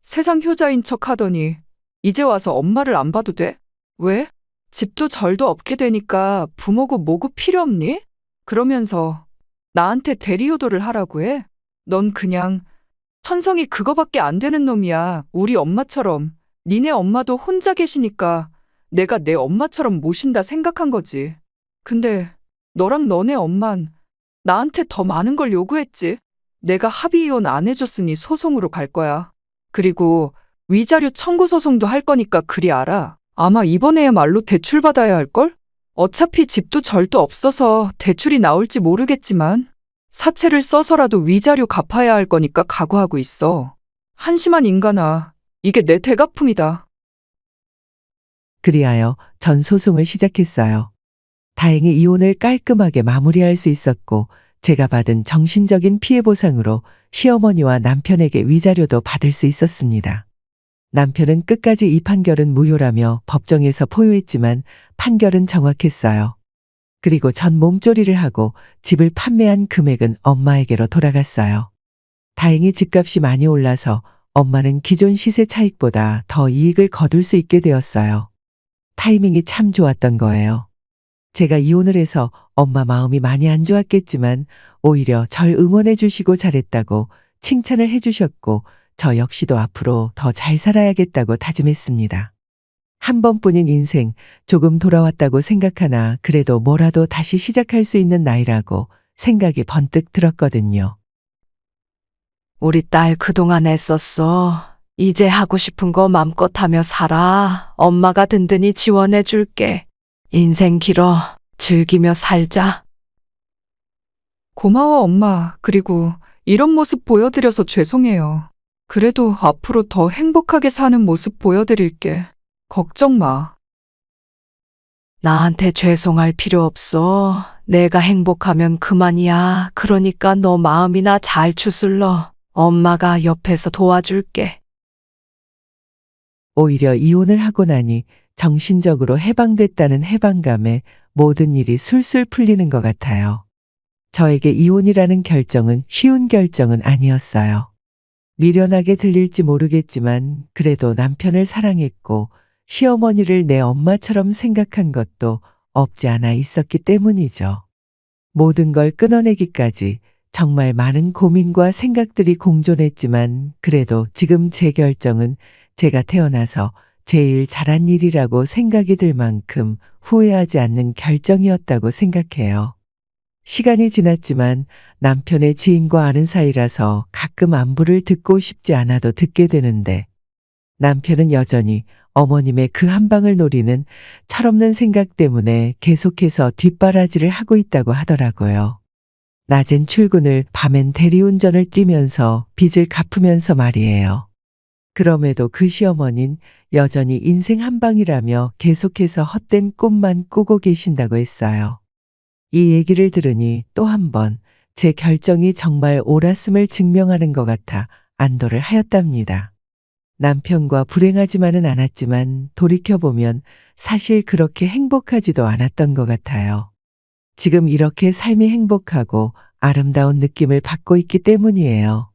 세상 효자인 척 하더니 이제 와서 엄마를 안 봐도 돼? 왜? 집도 절도 없게 되니까 부모고 뭐고 필요 없니? 그러면서 나한테 대리효도를 하라고 해? 넌 그냥 천성이 그거밖에 안 되는 놈이야. 우리 엄마처럼. 니네 엄마도 혼자 계시니까 내가 내 엄마처럼 모신다 생각한 거지. 근데 너랑 너네 엄만 나한테 더 많은 걸 요구했지. 내가 합의 이혼 안 해줬으니 소송으로 갈 거야. 그리고 위자료 청구 소송도 할 거니까 그리 알아. 아마 이번에야말로 대출받아야 할걸? 어차피 집도 절도 없어서 대출이 나올지 모르겠지만 사채를 써서라도 위자료 갚아야 할 거니까 각오하고 있어. 한심한 인간아. 이게 내 대가품이다. 그리하여 전 소송을 시작했어요. 다행히 이혼을 깔끔하게 마무리할 수 있었고 제가 받은 정신적인 피해 보상으로 시어머니와 남편에게 위자료도 받을 수 있었습니다. 남편은 끝까지 이 판결은 무효라며 법정에서 포효했지만 판결은 정확했어요. 그리고 전 몸조리를 하고 집을 판매한 금액은 엄마에게로 돌아갔어요. 다행히 집값이 많이 올라서 엄마는 기존 시세 차익보다 더 이익을 거둘 수 있게 되었어요. 타이밍이 참 좋았던 거예요. 제가 이혼을 해서 엄마 마음이 많이 안 좋았겠지만 오히려 절 응원해 주시고 잘했다고 칭찬을 해 주셨고 저 역시도 앞으로 더 잘 살아야겠다고 다짐했습니다. 한 번뿐인 인생 조금 돌아왔다고 생각하나 그래도 뭐라도 다시 시작할 수 있는 나이라고 생각이 번뜩 들었거든요. 우리 딸 그동안 애썼어. 이제 하고 싶은 거 맘껏 하며 살아. 엄마가 든든히 지원해 줄게. 인생 길어. 즐기며 살자. 고마워, 엄마. 그리고 이런 모습 보여드려서 죄송해요. 그래도 앞으로 더 행복하게 사는 모습 보여드릴게. 걱정 마. 나한테 죄송할 필요 없어. 내가 행복하면 그만이야. 그러니까 너 마음이나 잘 추슬러. 엄마가 옆에서 도와줄게. 오히려 이혼을 하고 나니 정신적으로 해방됐다는 해방감에 모든 일이 술술 풀리는 것 같아요. 저에게 이혼이라는 결정은 쉬운 결정은 아니었어요. 미련하게 들릴지 모르겠지만 그래도 남편을 사랑했고 시어머니를 내 엄마처럼 생각한 것도 없지 않아 있었기 때문이죠. 모든 걸 끊어내기까지 정말 많은 고민과 생각들이 공존했지만 그래도 지금 제 결정은 제가 태어나서 제일 잘한 일이라고 생각이 들 만큼 후회하지 않는 결정이었다고 생각해요. 시간이 지났지만 남편의 지인과 아는 사이라서 가끔 안부를 듣고 싶지 않아도 듣게 되는데 남편은 여전히 어머님의 그 한 방을 노리는 철없는 생각 때문에 계속해서 뒷바라지를 하고 있다고 하더라고요. 낮엔 출근을 밤엔 대리운전을 뛰면서 빚을 갚으면서 말이에요. 그럼에도 그 시어머니는 여전히 인생 한 방이라며 계속해서 헛된 꿈만 꾸고 계신다고 했어요. 이 얘기를 들으니 또 한 번 제 결정이 정말 옳았음을 증명하는 것 같아 안도를 하였답니다. 남편과 불행하지만은 않았지만 돌이켜보면 사실 그렇게 행복하지도 않았던 것 같아요. 지금 이렇게 삶이 행복하고 아름다운 느낌을 받고 있기 때문이에요.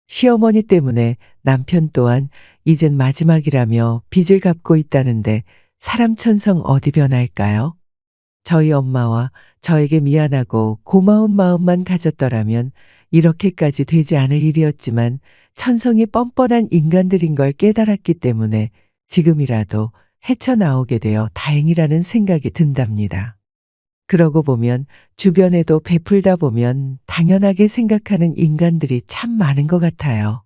시어머니 때문에 남편 또한 이젠 마지막이라며 빚을 갚고 있다는데 사람 천성 어디 변할까요? 저희 엄마와 저에게 미안하고 고마운 마음만 가졌더라면 이렇게까지 되지 않을 일이었지만 천성이 뻔뻔한 인간들인 걸 깨달았기 때문에 지금이라도 헤쳐나오게 되어 다행이라는 생각이 든답니다. 그러고 보면 주변에도 베풀다 보면 당연하게 생각하는 인간들이 참 많은 것 같아요.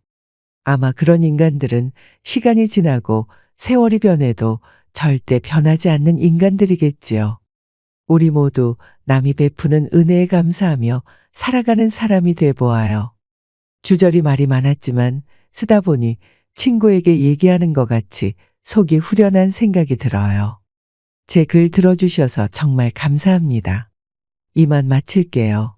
아마 그런 인간들은 시간이 지나고 세월이 변해도 절대 변하지 않는 인간들이겠지요. 우리 모두 남이 베푸는 은혜에 감사하며 살아가는 사람이 돼 보아요. 주저리 말이 많았지만 쓰다 보니 친구에게 얘기하는 것 같이 속이 후련한 생각이 들어요. 제 글 들어주셔서 정말 감사합니다. 이만 마칠게요.